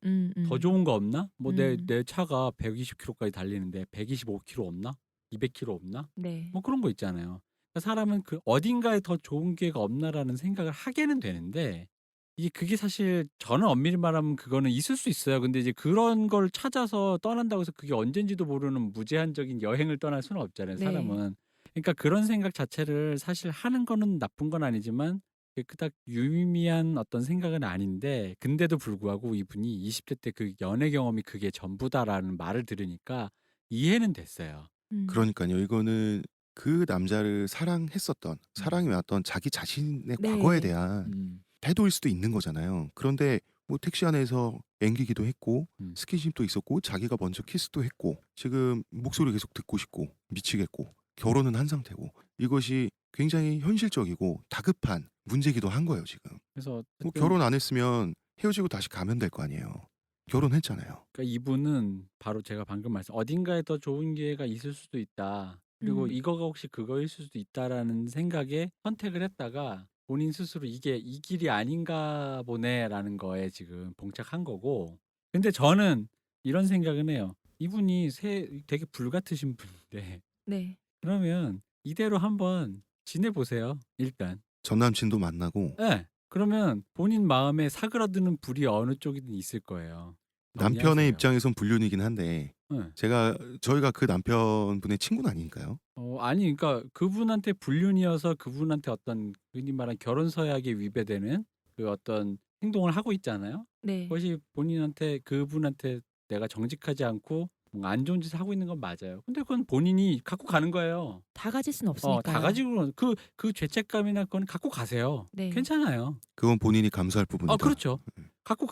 더 좋은 거 없나? 뭐 내 차가 120km까지 달리는데 125km 없나? 200km 없나? 네. 뭐 그런 거 있잖아요. 그러니까 사람은 그 어딘가에 더 좋은 기회가 없나라는 생각을 하게는 되는데 그게 사실 저는 엄밀히 말하면 그거는 있을 수 있어요. 근데 이제 그런 걸 찾아서 떠난다고 해서 그게 언젠지도 모르는 무제한적인 여행을 떠날 수는 없잖아요, 네. 사람은. 그러니까 그런 생각 자체를 사실 하는 거는 나쁜 건 아니지만 그닥 유의미한 어떤 생각은 아닌데 근데도 불구하고 이분이 20대 때 그 연애 경험이 그게 전부다라는 말을 들으니까 이해는 됐어요. 그러니까요. 이거는 그 남자를 사랑했었던 사랑이 왔던 자기 자신의 과거에 네. 대한 태도일 수도 있는 거잖아요. 그런데 뭐 택시 안에서 앵기기도 했고 스킨십도 있었고 자기가 먼저 키스도 했고 지금 목소리 계속 듣고 싶고 미치겠고 결혼은 한 상태고 이것이 굉장히 현실적이고 다급한 문제기도 한 거예요, 지금. 그래서 뭐 어쨌든 결혼 안 했으면 헤어지고 다시 가면 될 거 아니에요. 결혼했잖아요. 그러니까 이분은 바로 제가 방금 말씀 어딘가에 더 좋은 기회가 있을 수도 있다. 그리고 이거가 혹시 그거일 수도 있다라는 생각에 선택을 했다가 본인 스스로 이게 이 길이 아닌가 보네라는 거에 지금 봉착한 거고. 근데 저는 이런 생각은 해요. 이분이 되게 불같으신 분인데 네. 그러면 이대로 한번 지내보세요. 일단. 전 남친도 만나고 네. 그러면 본인 마음에 사그라드는 불이 어느 쪽이든 있을 거예요. 남편의 정리하세요. 입장에선 불륜이긴 한데 네. 저희가 그 남편분의 친구는 아닌가요? 아니 그러니까 그분한테 불륜이어서 그분한테 어떤 흔히 말하는 결혼 서약에 위배되는 그 어떤 행동을 하고 있잖아요. 네. 그것이 본인한테 그분한테 내가 정직하지 않고 뭔가 안 좋은 짓을 하고 있는 건 맞아요. 근데 그건 본인이 갖고 가는 거예요. 다 가질 수는 다 없으니까요. 가지고 그 죄책감이나 그건 갖고 가세요. 네. 괜찮아요. 그건 본인이 감수할 부분이다. 그렇죠. 갖고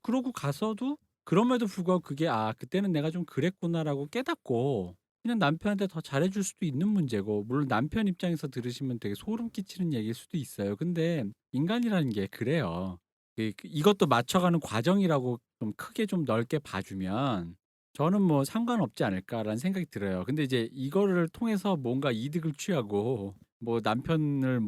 그러고 가서도 그럼에도 불구하고 그게 그때는 내가 좀 그랬구나라고 깨닫고 그냥 남편한테 더 잘해줄 수도 있는 문제고 물론 남편 입장에서 들으시면 되게 소름 끼치는 얘기일 수도 있어요. 근데 인간이라는 게 그래요. 이것도 맞춰가는 과정이라고 좀 크게 좀 넓게 봐주면 저는 뭐 상관없지 않을까라는 생각이 들어요. 근데 이제 이거를 통해서 뭔가 이득을 취하고 뭐 남편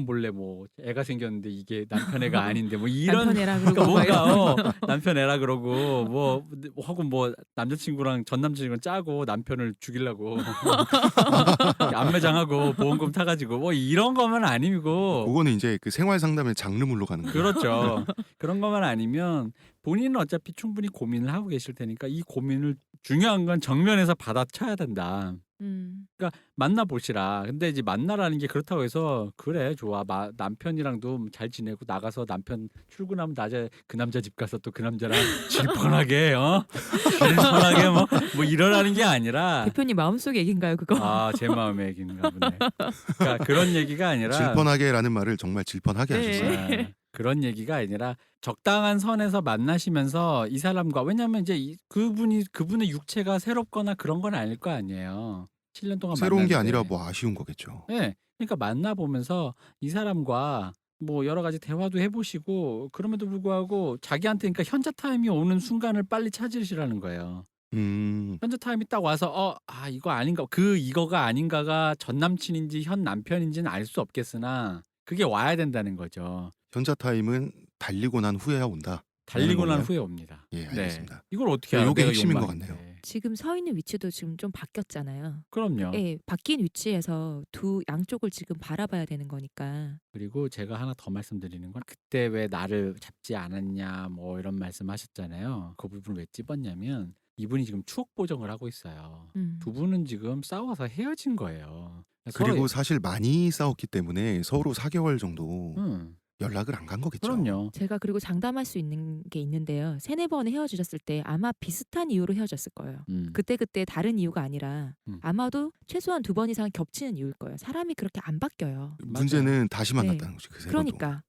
몰래 뭐 애가 생겼는데 이게 남편 애가 아닌데 뭐 이런 남편 애라 그러니까 그러고 막 뭔가 남편 애라 그러고 뭐 혹은 뭐 남자친구랑 전 남자친구랑 짜고 남편을 죽이려고 안매장하고 보험금 타가지고 뭐 이런 거만 아니고 그거는 이제 그 생활 상담의 장르물로 가는 거예요. 그렇죠. 그런 것만 아니면 본인은 어차피 충분히 고민을 하고 계실 테니까 이 고민을 중요한 건 정면에서 받아쳐야 된다. 그러니까 만나보시라. 근데 이제 만나라는 게 그렇다고 해서 그래 좋아 남편이랑도 잘 지내고 나가서 남편 출근하면 낮에 그 남자 집 가서 또 그 남자랑 질펀하게 질펀하게 뭐 이러라는 게 아니라 대표님 마음속 얘기인가요 그거? 제 마음의 얘기인가 보네. 그러니까 그런 얘기가 아니라 질펀하게라는 말을 정말 질펀하게 네. 하셨어요. 그런 얘기가 아니라 적당한 선에서 만나시면서 이 사람과 왜냐하면 이제 그분의 육체가 새롭거나 그런 건 아닐 거 아니에요. 7년 동안 새로운 게 만났는데. 아니라 뭐 아쉬운 거겠죠. 네, 그러니까 만나보면서 이 사람과 뭐 여러 가지 대화도 해보시고 그럼에도 불구하고 자기한테 그러니까 현자 타임이 오는 순간을 빨리 찾으시라는 거예요. 현자 타임이 딱 와서 이거 아닌가 이거가 아닌가가 전 남친인지 현 남편인지는 알 수 없겠으나 그게 와야 된다는 거죠. 현자 타임은 달리고 난 후에야 온다. 달리고 난 건가요? 후에 옵니다. 예, 알겠습니다. 이걸 어떻게 네, 알아요? 요게 내가 핵심인 것 욕망인데. 같네요. 지금 서 있는 위치도 지금 좀 바뀌었잖아요. 그럼요. 예, 바뀐 위치에서 두 양쪽을 지금 바라봐야 되는 거니까. 그리고 제가 하나 더 말씀드리는 건 그때 왜 나를 잡지 않았냐 뭐 이런 말씀하셨잖아요. 그 부분을 왜 찝었냐면 이분이 지금 추억 보정을 하고 있어요. 두 분은 지금 싸워서 헤어진 거예요. 그리고 사실 많이 싸웠기 때문에 서로 4개월 정도 음, 연락을 안 간 거겠죠. 그럼요. 제가 그리고 장담할 수 있는 게 있는데요. 3-4번 헤어지셨을 때 아마 비슷한 이유로 헤어졌을 거예요. 그때 다른 이유가 아니라 아마도 최소한 2번 이상 겹치는 이유일 거예요. 사람이 그렇게 안 바뀌어요. 문제는 다시 만났다는 거지. 그 세 번도. 그러니까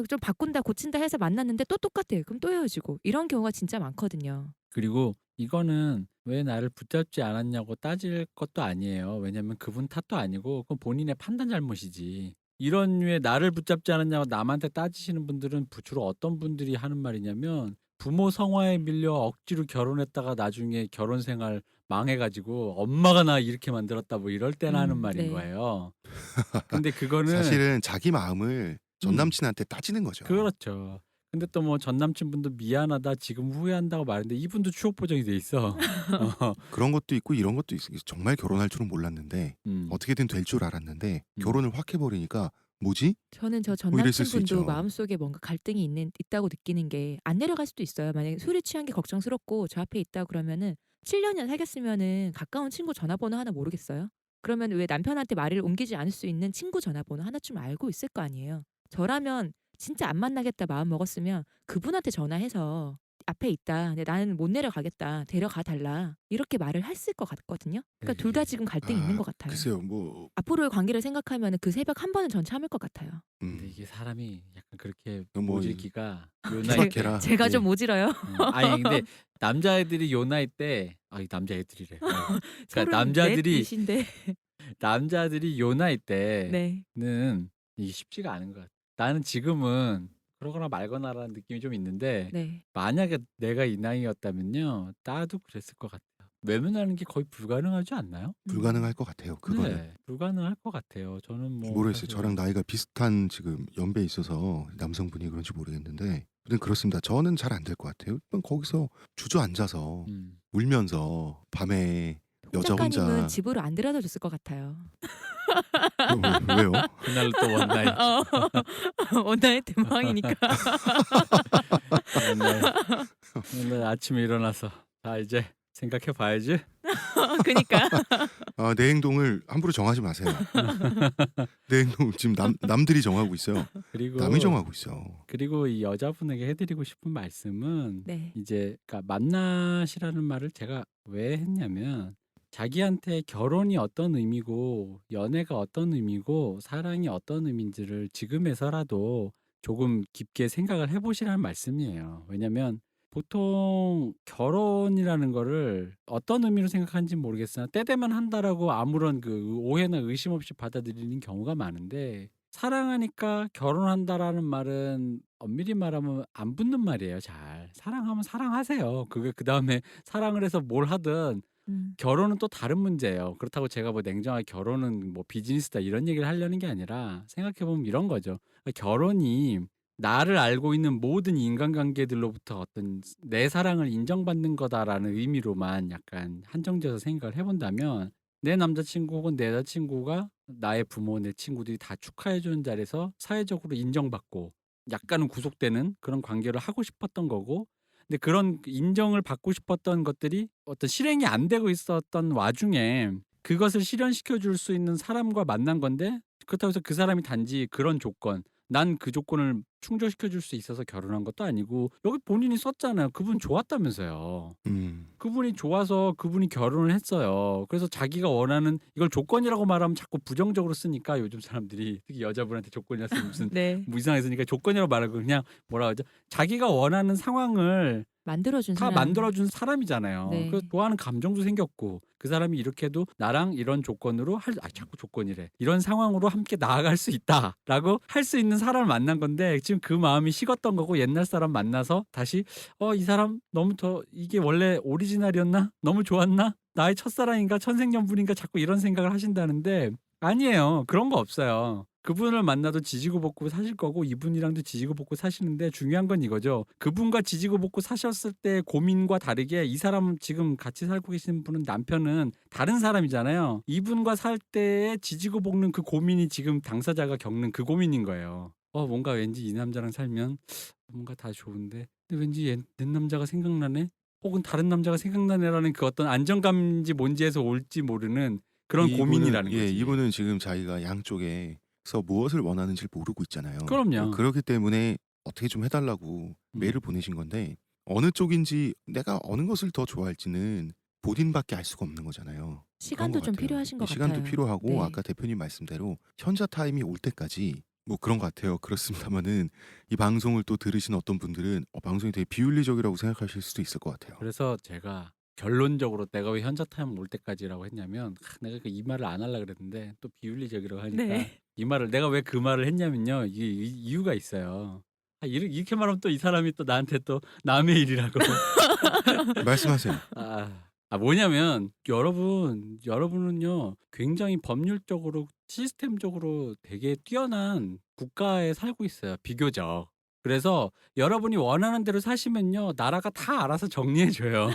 좀 바꾼다 고친다 해서 만났는데 또 똑같아요. 그럼 또 헤어지고 이런 경우가 진짜 많거든요. 그리고 이거는 왜 나를 붙잡지 않았냐고 따질 것도 아니에요. 왜냐면 그분 탓도 아니고 그건 본인의 판단 잘못이지. 이런 류의 나를 붙잡지 않았냐고 남한테 따지시는 분들은 주로 어떤 분들이 하는 말이냐면 부모 성화에 밀려 억지로 결혼했다가 나중에 결혼 생활 망해가지고 엄마가 나 이렇게 만들었다 뭐 이럴 때나 하는 말인 네. 거예요. 근데 그거는 사실은 자기 마음을 전 남친한테 따지는 거죠. 그렇죠. 근데 또 뭐 전 남친분도 미안하다 지금 후회한다고 말했는데 이분도 추억 보정이 돼 있어. 그런 것도 있고 이런 것도 있어. 정말 결혼할 줄은 몰랐는데 어떻게든 될 줄 알았는데 결혼을 확 해버리니까 뭐지? 저는 저 전 뭐 이랬을 수 남친분도 있죠. 마음속에 뭔가 갈등이 있다고 느끼는 게 안 내려갈 수도 있어요. 만약에 술이 취한 게 걱정스럽고 저 앞에 있다 그러면은 7년이나 사귀었으면은 가까운 친구 전화번호 하나 모르겠어요? 그러면 왜 남편한테 말을 옮기지 않을 수 있는 친구 전화번호 하나쯤 알고 있을 거 아니에요. 저라면 진짜 안 만나겠다 마음 먹었으면 그분한테 전화해서 앞에 있다. 근데 나는 못 내려가겠다. 데려가 달라. 이렇게 말을 했을 것 같거든요. 그러니까 둘 다 지금 갈등이 있는 것 같아요. 글쎄요, 뭐 앞으로의 관계를 생각하면 그 새벽 한 번은 전 참을 것 같아요. 근데 이게 사람이 약간 그렇게 뭐 모질기가 요 나이 때 케바케라. 제가 좀 모질어요. 아니 근데 남자애들이 요 나이 때 이 남자애들이래. 그러니까 34이신데. 남자들이 요 나이 네. 때는 이게 쉽지가 않은 것 같아. 나는 지금은 그러거나 말거나라는 느낌이 좀 있는데 네. 만약에 내가 이 나이였다면요 나도 그랬을 것 같아요. 외면하는 게 거의 불가능하지 않나요? 불가능할 것 같아요. 그거는. 네, 불가능할 것 같아요. 저는 뭐 모르겠어요. 사실 저랑 나이가 비슷한 지금 연배에 있어서 남성분이 그런지 모르겠는데 아무튼 그렇습니다. 저는 잘 안 될 것 같아요. 그냥 거기서 주저앉아서 울면서 밤에 여자 혼자 작가님은 집으로 안 데려다 줬을 것 같아요. 왜요? 그날로 또 원나잇. 원나잇 대망이니까. 맨날 아침에 일어나서 자 이제 생각해 봐야지. 그니까. 내 행동을 함부로 정하지 마세요. 내 행동 지금 남들이 정하고 있어요. 그리고 남이 정하고 있어. 그리고 이 여자분에게 해드리고 싶은 말씀은 네. 이제 그러니까 만나시라는 말을 제가 왜 했냐면 자기한테 결혼이 어떤 의미고 연애가 어떤 의미고 사랑이 어떤 의미인지를 지금에서라도 조금 깊게 생각을 해보시라는 말씀이에요. 왜냐면 보통 결혼이라는 거를 어떤 의미로 생각하는지 모르겠으나 때 되면 한다라고 아무런 그 오해나 의심 없이 받아들이는 경우가 많은데 사랑하니까 결혼한다라는 말은 엄밀히 말하면 안 붙는 말이에요. 잘 사랑하면 사랑하세요. 그게 그 다음에 사랑을 해서 뭘 하든 결혼은 또 다른 문제예요. 그렇다고 제가 뭐 냉정하게 결혼은 뭐 비즈니스다 이런 얘기를 하려는 게 아니라 생각해보면 이런 거죠. 결혼이 나를 알고 있는 모든 인간관계들로부터 어떤 내 사랑을 인정받는 거다라는 의미로만 약간 한정지어서 생각을 해본다면 내 남자친구 혹은 내 여자친구가 나의 부모, 내 친구들이 다 축하해주는 자리에서 사회적으로 인정받고 약간은 구속되는 그런 관계를 하고 싶었던 거고 근데 그런 인정을 받고 싶었던 것들이 어떤 실행이 안 되고 있었던 와중에 그것을 실현시켜 줄 수 있는 사람과 만난 건데 그렇다고 해서 그 사람이 단지 그런 조건 난 그 조건을 충족시켜 줄 수 있어서 결혼한 것도 아니고 여기 본인이 썼잖아요. 그분 좋았다면서요. 그분이 좋아서 그분이 결혼을 했어요. 그래서 자기가 원하는 이걸 조건이라고 말하면 자꾸 부정적으로 쓰니까 요즘 사람들이 특히 여자분한테 조건이라서 무슨 네. 뭐 이상하게 쓰니까 조건이라고 말하고 그냥 뭐라 그러죠? 자기가 원하는 상황을 만들어준 다 사람. 만들어준 사람이잖아요. 네. 그래서 좋아하는 감정도 생겼고 그 사람이 이렇게 해도 나랑 이런 조건으로 자꾸 조건이래. 이런 상황으로 함께 나아갈 수 있다라고 할 수 있는 사람을 만난 건데 지금 그 마음이 식었던 거고 옛날 사람 만나서 다시 이 사람 너무 이게 원래 오리지널이었나? 너무 좋았나? 나의 첫사랑인가? 천생연분인가? 자꾸 이런 생각을 하신다는데 아니에요. 그런 거 없어요. 그분을 만나도 지지고 볶고 사실 거고 이분이랑도 지지고 볶고 사시는데 중요한 건 이거죠. 그분과 지지고 볶고 사셨을 때 고민과 다르게 이 사람 지금 같이 살고 계시는 분은 남편은 다른 사람이잖아요. 이분과 살 때에 지지고 볶는 그 고민이 지금 당사자가 겪는 그 고민인 거예요. 뭔가 왠지 이 남자랑 살면 뭔가 다 좋은데 근데 왠지 옛 남자가 생각나네? 혹은 다른 남자가 생각나네라는 그 어떤 안정감인지 뭔지에서 올지 모르는 그런 고민이라는 거지. 이분은 지금 자기가 양쪽에서 무엇을 원하는지 모르고 있잖아요. 그럼요. 그렇기 때문에 어떻게 좀 해달라고 메일을 보내신 건데 어느 쪽인지 내가 어느 것을 더 좋아할지는 본인밖에 알 수가 없는 거잖아요. 시간도 그런 좀 것 같아요. 필요하신 것 시간도 같아요. 필요하고 네. 아까 대표님 말씀대로 현자 타임이 올 때까지 뭐 그런 것 같아요. 그렇습니다만은 이 방송을 또 들으신 어떤 분들은 방송이 되게 비윤리적이라고 생각하실 수도 있을 것 같아요. 그래서 제가 결론적으로 내가 왜 현자 타임 올 때까지라고 했냐면 내가 이 말을 안 하려고 그랬는데 또 비윤리적이라고 하니까 네. 이 말을 내가 왜 그 말을 했냐면요. 이게 이유가 있어요. 이렇게 말하면 또 이 사람이 또 나한테 또 남의 일이라고. 말씀하세요. 뭐냐면 여러분은요 굉장히 법률적으로 시스템적으로 되게 뛰어난 국가에 살고 있어요. 비교적. 그래서 여러분이 원하는 대로 사시면요 나라가 다 알아서 정리해줘요.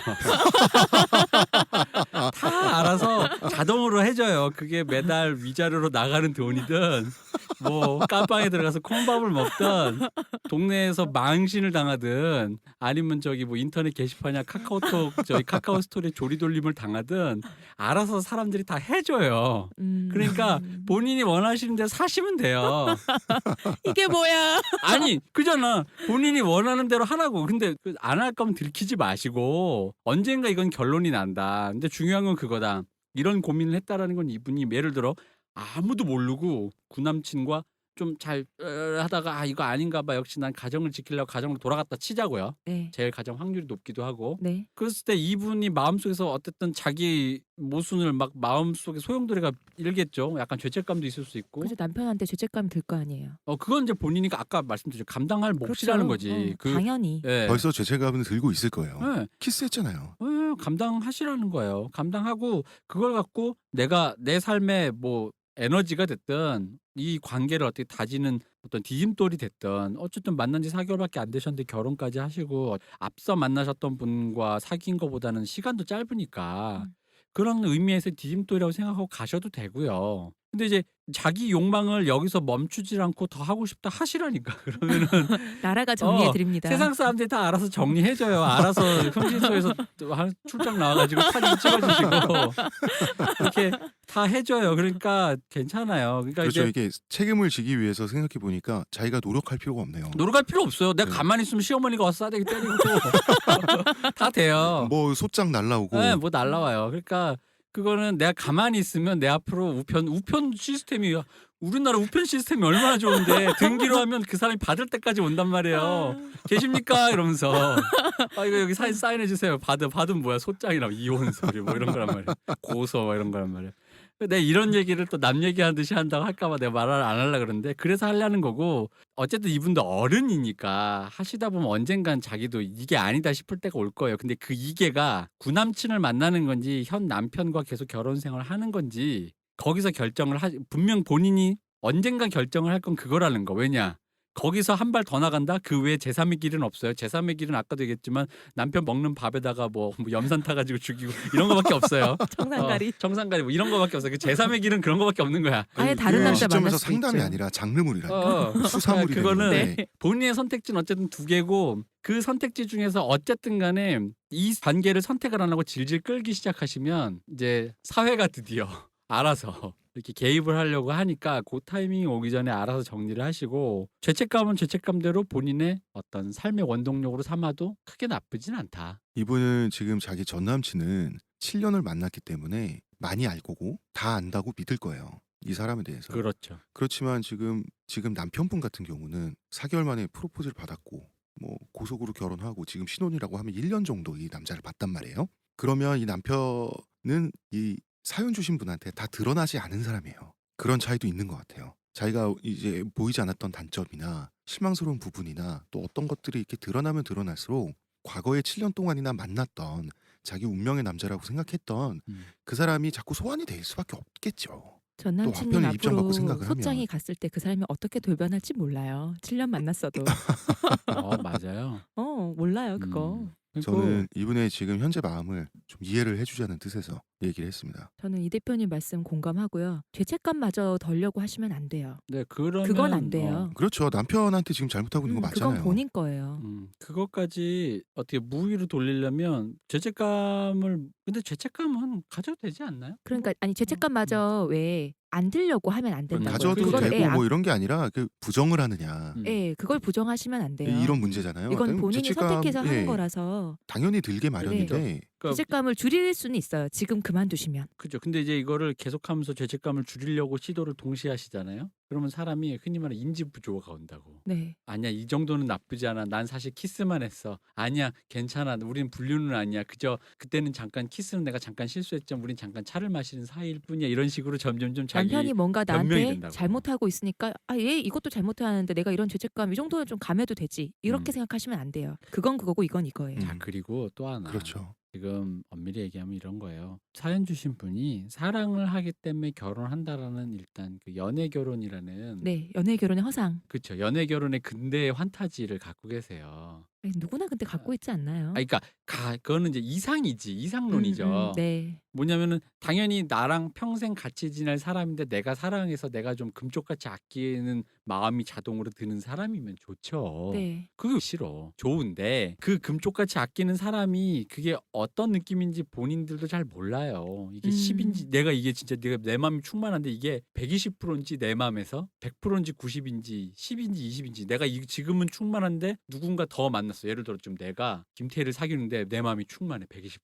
다 알아서 자동으로 해줘요. 그게 매달 위자료로 나가는 돈이든 뭐 깜빵에 들어가서 콩밥을 먹든 동네에서 망신을 당하든 아니면 저기 뭐 인터넷 게시판이나 카카오톡 카카오 스토리에 조리돌림을 당하든 알아서 사람들이 다 해줘요. 그러니까 본인이 원하시는 대로 사시면 돼요. 이게 뭐야? 아니 그잖아. 본인이 원하는 대로 하라고. 근데 안 할 거면 들키지 마시고 언젠가 이건 결론이 난다. 근데 중요한 건 그거다. 이런 고민을 했다라는 건 이분이 예를 들어 아무도 모르고 구남친과 좀 잘 하다가 이거 아닌가 봐. 역시 난 가정을 지키려고 가정으로 돌아갔다 치자고요. 네. 제일 가정 확률이 높기도 하고. 네. 그랬을 때 이분이 마음속에서 어쨌든 자기 모순을 막 마음속에 소용돌이가 일겠죠. 약간 죄책감도 있을 수 있고. 그죠. 남편한테 죄책감이 들 거 아니에요. 그건 이제 본인이 아까 말씀드렸죠. 감당할 몫이라는 그렇죠. 거지. 당연히. 예. 벌써 죄책감은 들고 있을 거예요. 예. 키스했잖아요. 감당하시라는 거예요. 감당하고 그걸 갖고 내가 내 삶의 뭐 에너지가 됐든 이 관계를 어떻게 다지는 어떤 디딤돌이 됐든 어쨌든 만난 지 4개월밖에 안 되셨는데 결혼까지 하시고 앞서 만나셨던 분과 사귄 거보다는 시간도 짧으니까 그런 의미에서 디딤돌이라고 생각하고 가셔도 되고요. 근데 이제 자기 욕망을 여기서 멈추질 않고 더 하고 싶다 하시라니까. 그러면은 나라가 정리해 드립니다. 세상 사람들이 다 알아서 정리해줘요. 알아서 흥진소에서 출장 나와가지고 사진 찍어주시고 이렇게 다 해줘요. 그러니까 괜찮아요. 그러니까 그렇죠. 이제 이게 책임을 지기 위해서 생각해 보니까 자기가 노력할 필요가 없네요. 노력할 필요 없어요. 내가 네. 가만히 있으면 시어머니가 와서 싸대기 때리고 다 돼요. 뭐 소장 날라오고 네, 뭐 날라와요. 그러니까 그거는 내가 가만히 있으면 내 앞으로 우편 시스템이 우리나라 우편 시스템이 얼마나 좋은데 등기로 하면 그 사람이 받을 때까지 온단 말이에요. 계십니까? 이러면서 이거 여기 사인 사인해 주세요. 받은 뭐야? 소장이나 이혼 서류 뭐 이런 거란 말이야. 고소 뭐 이런 거란 말이야. 내가 이런 얘기를 또 남 얘기하는 듯이 한다고 할까봐 내가 말을 안 하려고 그러는데 그래서 하려는 거고 어쨌든 이분도 어른이니까 하시다 보면 언젠간 자기도 이게 아니다 싶을 때가 올 거예요. 근데 그 이게가 구남친을 만나는 건지 현 남편과 계속 결혼 생활을 하는 건지 거기서 결정을 분명 본인이 언젠가 결정을 할 건 그거라는 거. 왜냐? 거기서 한 발 더 나간다? 그 외에 제3의 길은 없어요. 제3의 길은 아까도 얘기했지만 남편 먹는 밥에다가 뭐 염산 타가지고 죽이고 이런 거밖에 없어요. 청산가리. 청산가리 뭐 이런 거밖에 없어요. 그 제3의 길은 그런 거밖에 없는 거야. 아예 아니, 다른 그 남자 시점에서 만날 수도 상담이 있죠. 아니라 장르물이라니까. 어, 수사물이 그거는 되는데 본인의 선택지는 어쨌든 두 개고 그 선택지 중에서 어쨌든 간에 이 관계를 선택을 안 하고 질질 끌기 시작하시면 이제 사회가 드디어 알아서 이렇게 개입을 하려고 하니까 그 타이밍이 오기 전에 알아서 정리를 하시고 죄책감은 죄책감대로 본인의 어떤 삶의 원동력으로 삼아도 크게 나쁘진 않다. 이분은 지금 자기 전 남친은 7년을 만났기 때문에 많이 알 거고 다 안다고 믿을 거예요. 이 사람에 대해서. 그렇죠. 그렇지만 지금 남편분 같은 경우는 4개월 만에 프로포즈를 받았고 뭐 고속으로 결혼하고 지금 신혼이라고 하면 1년 정도 이 남자를 봤단 말이에요. 그러면 이 남편은 이 사연 주신 분한테 다 드러나지 않은 사람이에요. 그런 차이도 있는 것 같아요. 자기가 이제 보이지 않았던 단점이나 실망스러운 부분이나 또 어떤 것들이 이렇게 드러나면 드러날수록 과거에 7년 동안이나 만났던 자기 운명의 남자라고 생각했던 그 사람이 자꾸 소환이 될 수밖에 없겠죠. 전 또 남친님 남편의 입장 받고 앞으로 생각을 소장이 하면. 갔을 때 그 사람이 어떻게 돌변할지 몰라요. 7년 만났어도. 맞아요. 몰라요 그거. 그리고 저는 이분의 지금 현재 마음을 좀 이해를 해주자는 뜻에서 얘기를 했습니다. 저는 이 대표님 말씀 공감하고요. 죄책감마저 덜려고 하시면 안 돼요. 네, 그러면 그건 안 돼요. 그렇죠. 남편한테 지금 잘못하고 있는 거 맞잖아요. 그건 본인 거예요. 그것까지 어떻게 무위로 돌리려면 근데 죄책감은 가져도 되지 않나요? 그러니까 아니 죄책감마저 왜 안 들려고 하면 안 된다고요. 가져도 그거를 되고 뭐 이런 게 아니라 그 부정을 하느냐 그걸 부정하시면 안 돼요. 이런 문제잖아요. 이건 아니, 본인이 죄책감, 선택해서 하는 예, 거라서 당연히 들게 마련인데 그러니까 죄책감을 줄일 수는 있어요. 지금 그만두시면. 그죠. 근데 이제 이거를 계속하면서 죄책감을 줄이려고 시도를 동시에 하시잖아요. 그러면 사람이 흔히 말하는 인지 부조가 온다고. 네. 아니야, 이 정도는 나쁘지 않아. 난 사실 키스만 했어. 아니야, 괜찮아. 우린 불륜은 아니야. 그저 그때는 잠깐 키스는 내가 잠깐 실수했지만 우린 잠깐 차를 마시는 사이일 뿐이야. 이런 식으로 점점점 자기 남편이 뭔가 변명이 나한테 된다고. 잘못하고 있으니까 얘 이것도 잘못하는데 내가 이런 죄책감 이 정도는 좀 감해도 되지. 이렇게 생각하시면 안 돼요. 그건 그거고 이건 이거예요. 자, 그리고 또 하나. 그렇죠. 지금 엄밀히 얘기하면 이런 거예요. 사연 주신 분이 사랑을 하기 때문에 결혼한다라는 일단 그 연애 결혼이라는 네. 연애 결혼의 허상. 그렇죠. 연애 결혼의 근대의 환타지를 갖고 계세요. 아니, 누구나 근데 갖고 있지 않나요? 그러니까 그거는 이제 이상론이죠. 네. 뭐냐면은 당연히 나랑 평생 같이 지낼 사람인데 내가 사랑해서 내가 좀 금쪽같이 아끼는 마음이 자동으로 드는 사람이면 좋죠. 네. 그게 싫어. 좋은데 그 금쪽같이 아끼는 사람이 그게 어떤 느낌인지 본인들도 잘 몰라요. 이게 10인지 내가 이게 진짜 내 마음이 충만한데 이게 120%인지 내 마음에서 100%인지 90인지 10인지 20인지 내가 지금은 충만한데 누군가 더 만났어. 예를 들어 좀 내가 김태희를 사귀는데 내 마음이 충만해 120%.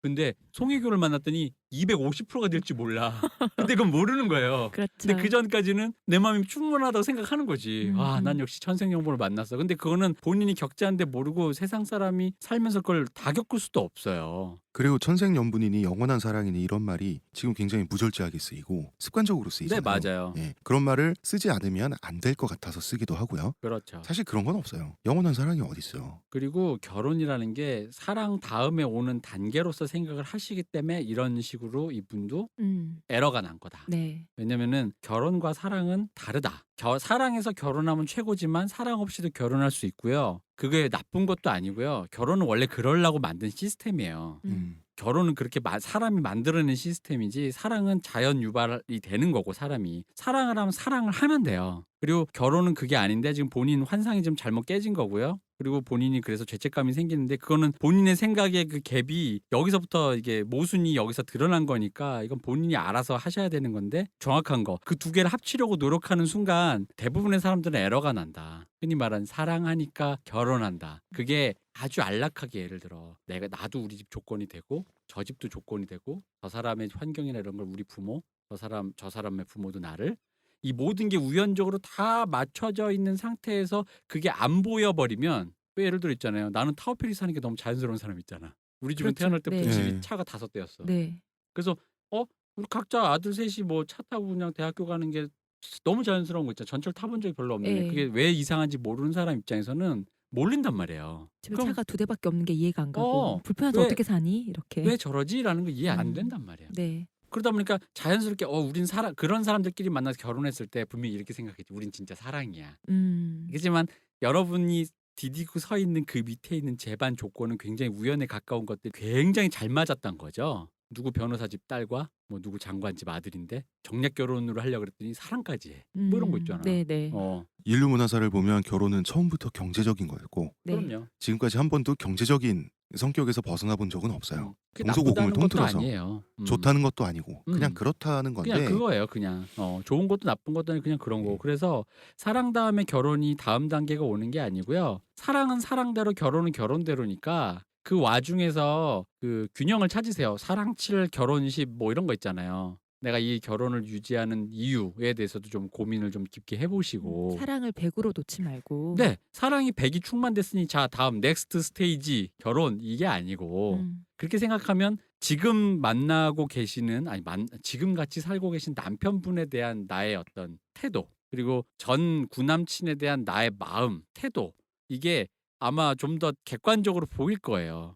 근데 송혜교를 만났더니 250%가 될지 몰라. 근데 그건 모르는 거예요. 그렇죠. 근데 그 전까지는 내 마음이 충분하다고 생각하는 거지. 음. 난 역시 천생연분을 만났어. 근데 그거는 본인이 겪지 않는데 모르고 세상 사람이 살면서 그걸 다 겪을 수도 없어요. 그리고 천생연분이니 영원한 사랑이니 이런 말이 지금 굉장히 무절제하게 쓰이고 습관적으로 쓰이잖아요. 네, 맞아요. 예, 그런 말을 쓰지 않으면 안 될 것 같아서 쓰기도 하고요. 그렇죠. 사실 그런 건 없어요. 영원한 사랑이 어디 있어요. 그리고 결혼이라는 게 사랑 다음에 오는 단계로서 생각을 하시기 때문에 이런 식으로 이분도 에러가 난 거다. 네. 왜냐면은 결혼과 사랑은 다르다. 사랑해서 결혼하면 최고지만 사랑 없이도 결혼할 수 있고요. 그게 나쁜 것도 아니고요. 결혼은 원래 그러려고 만든 시스템이에요. 결혼은 그렇게 사람이 만들어낸 시스템이지 사랑은 자연 유발이 되는 거고 사람이 사랑을 하면 사랑을 하면 돼요. 그리고 결혼은 그게 아닌데 지금 본인 환상이 좀 잘못 깨진 거고요. 그리고 본인이 그래서 죄책감이 생기는데 그거는 본인의 생각의 그 갭이 여기서부터 이게 모순이 여기서 드러난 거니까 이건 본인이 알아서 하셔야 되는 건데 정확한 거 그 두 개를 합치려고 노력하는 순간 대부분의 사람들은 에러가 난다. 흔히 말하는 사랑하니까 결혼한다. 그게 아주 안락하게 예를 들어 나도 우리 집 조건이 되고 저 집도 조건이 되고 저 사람의 환경이나 이런 걸 우리 부모 저 사람의 부모도 나를 이 모든 게 우연적으로 다 맞춰져 있는 상태에서 그게 안 보여버리면 왜 예를 들어 있잖아요. 나는 타워필이 사는 게 너무 자연스러운 사람 있잖아. 우리 집은 그렇죠. 태어날 때부터 네. 집이 네. 차가 5대였어. 네. 그래서 우리 각자 아들 셋이 뭐 차 타고 그냥 대학교 가는 게 너무 자연스러운 거 있잖아. 전철 타본 적이 별로 없는데 예. 그게 왜 이상한지 모르는 사람 입장에서는 모른단 말이에요. 집에 그럼 차가 2대밖에 없는 게 이해가 안 가고 불편해서 왜 어떻게 사니? 이렇게. 왜 저러지라는 거 이해 안 음. 된단 말이야. 네. 그러다 보니까 자연스럽게 우린 그런 사람들끼리 만나서 결혼했을 때 분명히 이렇게 생각했지. 우린 진짜 사랑이야. 그렇지만 여러분이 디디고 서 있는 그 밑에 있는 제반 조건은 굉장히 우연에 가까운 것들 굉장히 잘 맞았던 거죠. 누구 변호사 집 딸과 뭐 누구 장관 집 아들인데 정략 결혼으로 하려고 그랬더니 사랑까지 해. 뭐 이런 거 있잖아. 네네. 인류 문화사를 보면 결혼은 처음부터 경제적인 거였고 네. 그럼요. 지금까지 한 번도 경제적인 성격에서 벗어나 본 적은 없어요. 그게 동서고금을 나쁘다는 것도 통틀어서 아니에요. 좋다는 것도 아니고 그냥 음. 그렇다는 건데 그냥 그거예요. 그냥 좋은 것도 나쁜 것도 아니고 그냥 그런 거고. 네. 그래서 사랑 다음에 결혼이 다음 단계가 오는 게 아니고요. 사랑은 사랑대로 결혼은 결혼대로니까 그 와중에서 그 균형을 찾으세요. 사랑칠 결혼식 뭐 이런 거 있잖아요. 내가 이 결혼을 유지하는 이유에 대해서도 좀 고민을 좀 깊게 해보시고. 사랑을 100으로 놓지 말고. 네, 사랑이 100이 충만됐으니 자 다음 넥스트 스테이지 결혼 이게 아니고 그렇게 생각하면 지금 만나고 계시는 지금 같이 살고 계신 남편분에 대한 나의 어떤 태도 그리고 전 구남친에 대한 나의 마음 태도 이게 아마 좀 더 객관적으로 보일 거예요.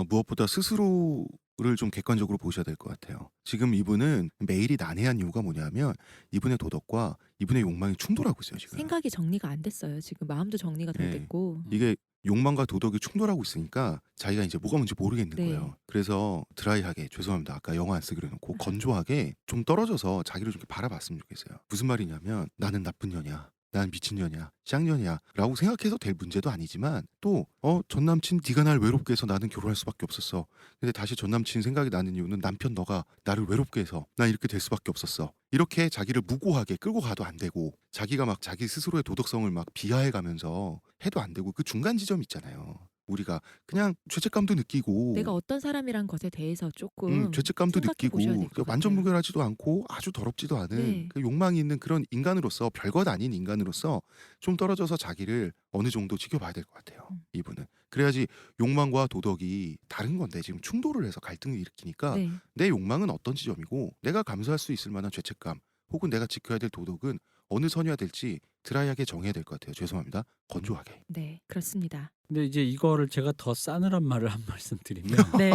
무엇보다 스스로를 좀 객관적으로 보셔야 될 것 같아요. 지금 이분은 매일이 난해한 이유가 뭐냐면 이분의 도덕과 이분의 욕망이 충돌하고 있어요. 지금. 생각이 정리가 안 됐어요. 지금 마음도 정리가 덜 네. 됐고. 이게 욕망과 도덕이 충돌하고 있으니까 자기가 이제 뭐가 뭔지 모르겠는 네. 거예요. 그래서 드라이하게 죄송합니다. 아까 영어 안 쓰기로 해놓고 건조하게 좀 떨어져서 자기를 좀 이렇게 바라봤으면 좋겠어요. 무슨 말이냐면 나는 나쁜 년이야. 난 미친년이야. 쌍년이야. 라고 생각해서 될 문제도 아니지만 또 전남친 네가 날 외롭게 해서 나는 결혼할 수밖에 없었어. 근데 다시 전남친 생각이 나는 이유는 남편 너가 나를 외롭게 해서 난 이렇게 될 수밖에 없었어. 이렇게 자기를 무고하게 끌고 가도 안 되고 자기가 막 자기 스스로의 도덕성을 막 비하해 가면서 해도 안 되고 그 중간 지점 있잖아요. 우리가 그냥 죄책감도 느끼고 내가 어떤 사람이란 것에 대해서 조금 죄책감도 생각해 느끼고 보셔야 될것 같아요. 완전 무결하지도 않고 아주 더럽지도 않은 네. 그 욕망이 있는 그런 인간으로서 별것 아닌 인간으로서 좀 떨어져서 자기를 어느 정도 지켜봐야 될 것 같아요. 이분은. 그래야지 욕망과 도덕이 다른 건데 지금 충돌을 해서 갈등을 일으키니까 네. 내 욕망은 어떤 지점이고 내가 감수할 수 있을 만한 죄책감 혹은 내가 지켜야 될 도덕은 어느 선이어야 될지 드라이하게 정해야 될 것 같아요. 죄송합니다. 건조하게. 네, 그렇습니다. 근데 이제 이거를 제가 더 싸늘한 말을 한 말씀 드리면 네.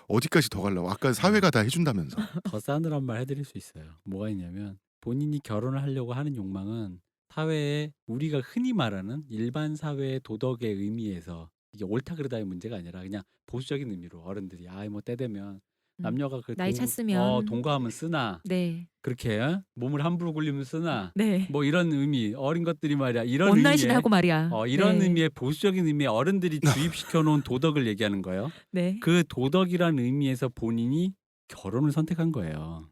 어디까지 더 가려고? 아까 사회가 다 해준다면서. 더 싸늘한 말 해드릴 수 있어요. 뭐가 있냐면 본인이 결혼을 하려고 하는 욕망은 사회에 우리가 흔히 말하는 일반 사회의 도덕의 의미에서 이게 옳다 그르다의 문제가 아니라 그냥 보수적인 의미로 어른들이 뭐 때 되면 남녀가 그 나이 찼으면. 동거하면 쓰나 네. 그렇게 몸을 함부로 굴리면 쓰나 네. 뭐 이런 의미 어린 것들이 말이야 이런 원나잇이나 의미의 하고 말이야. 이런 네. 의미의 보수적인 의미의 어른들이 주입시켜 놓은 도덕을 얘기하는 거예요. 네. 그 도덕이라는 의미에서 본인이 결혼을 선택한 거예요.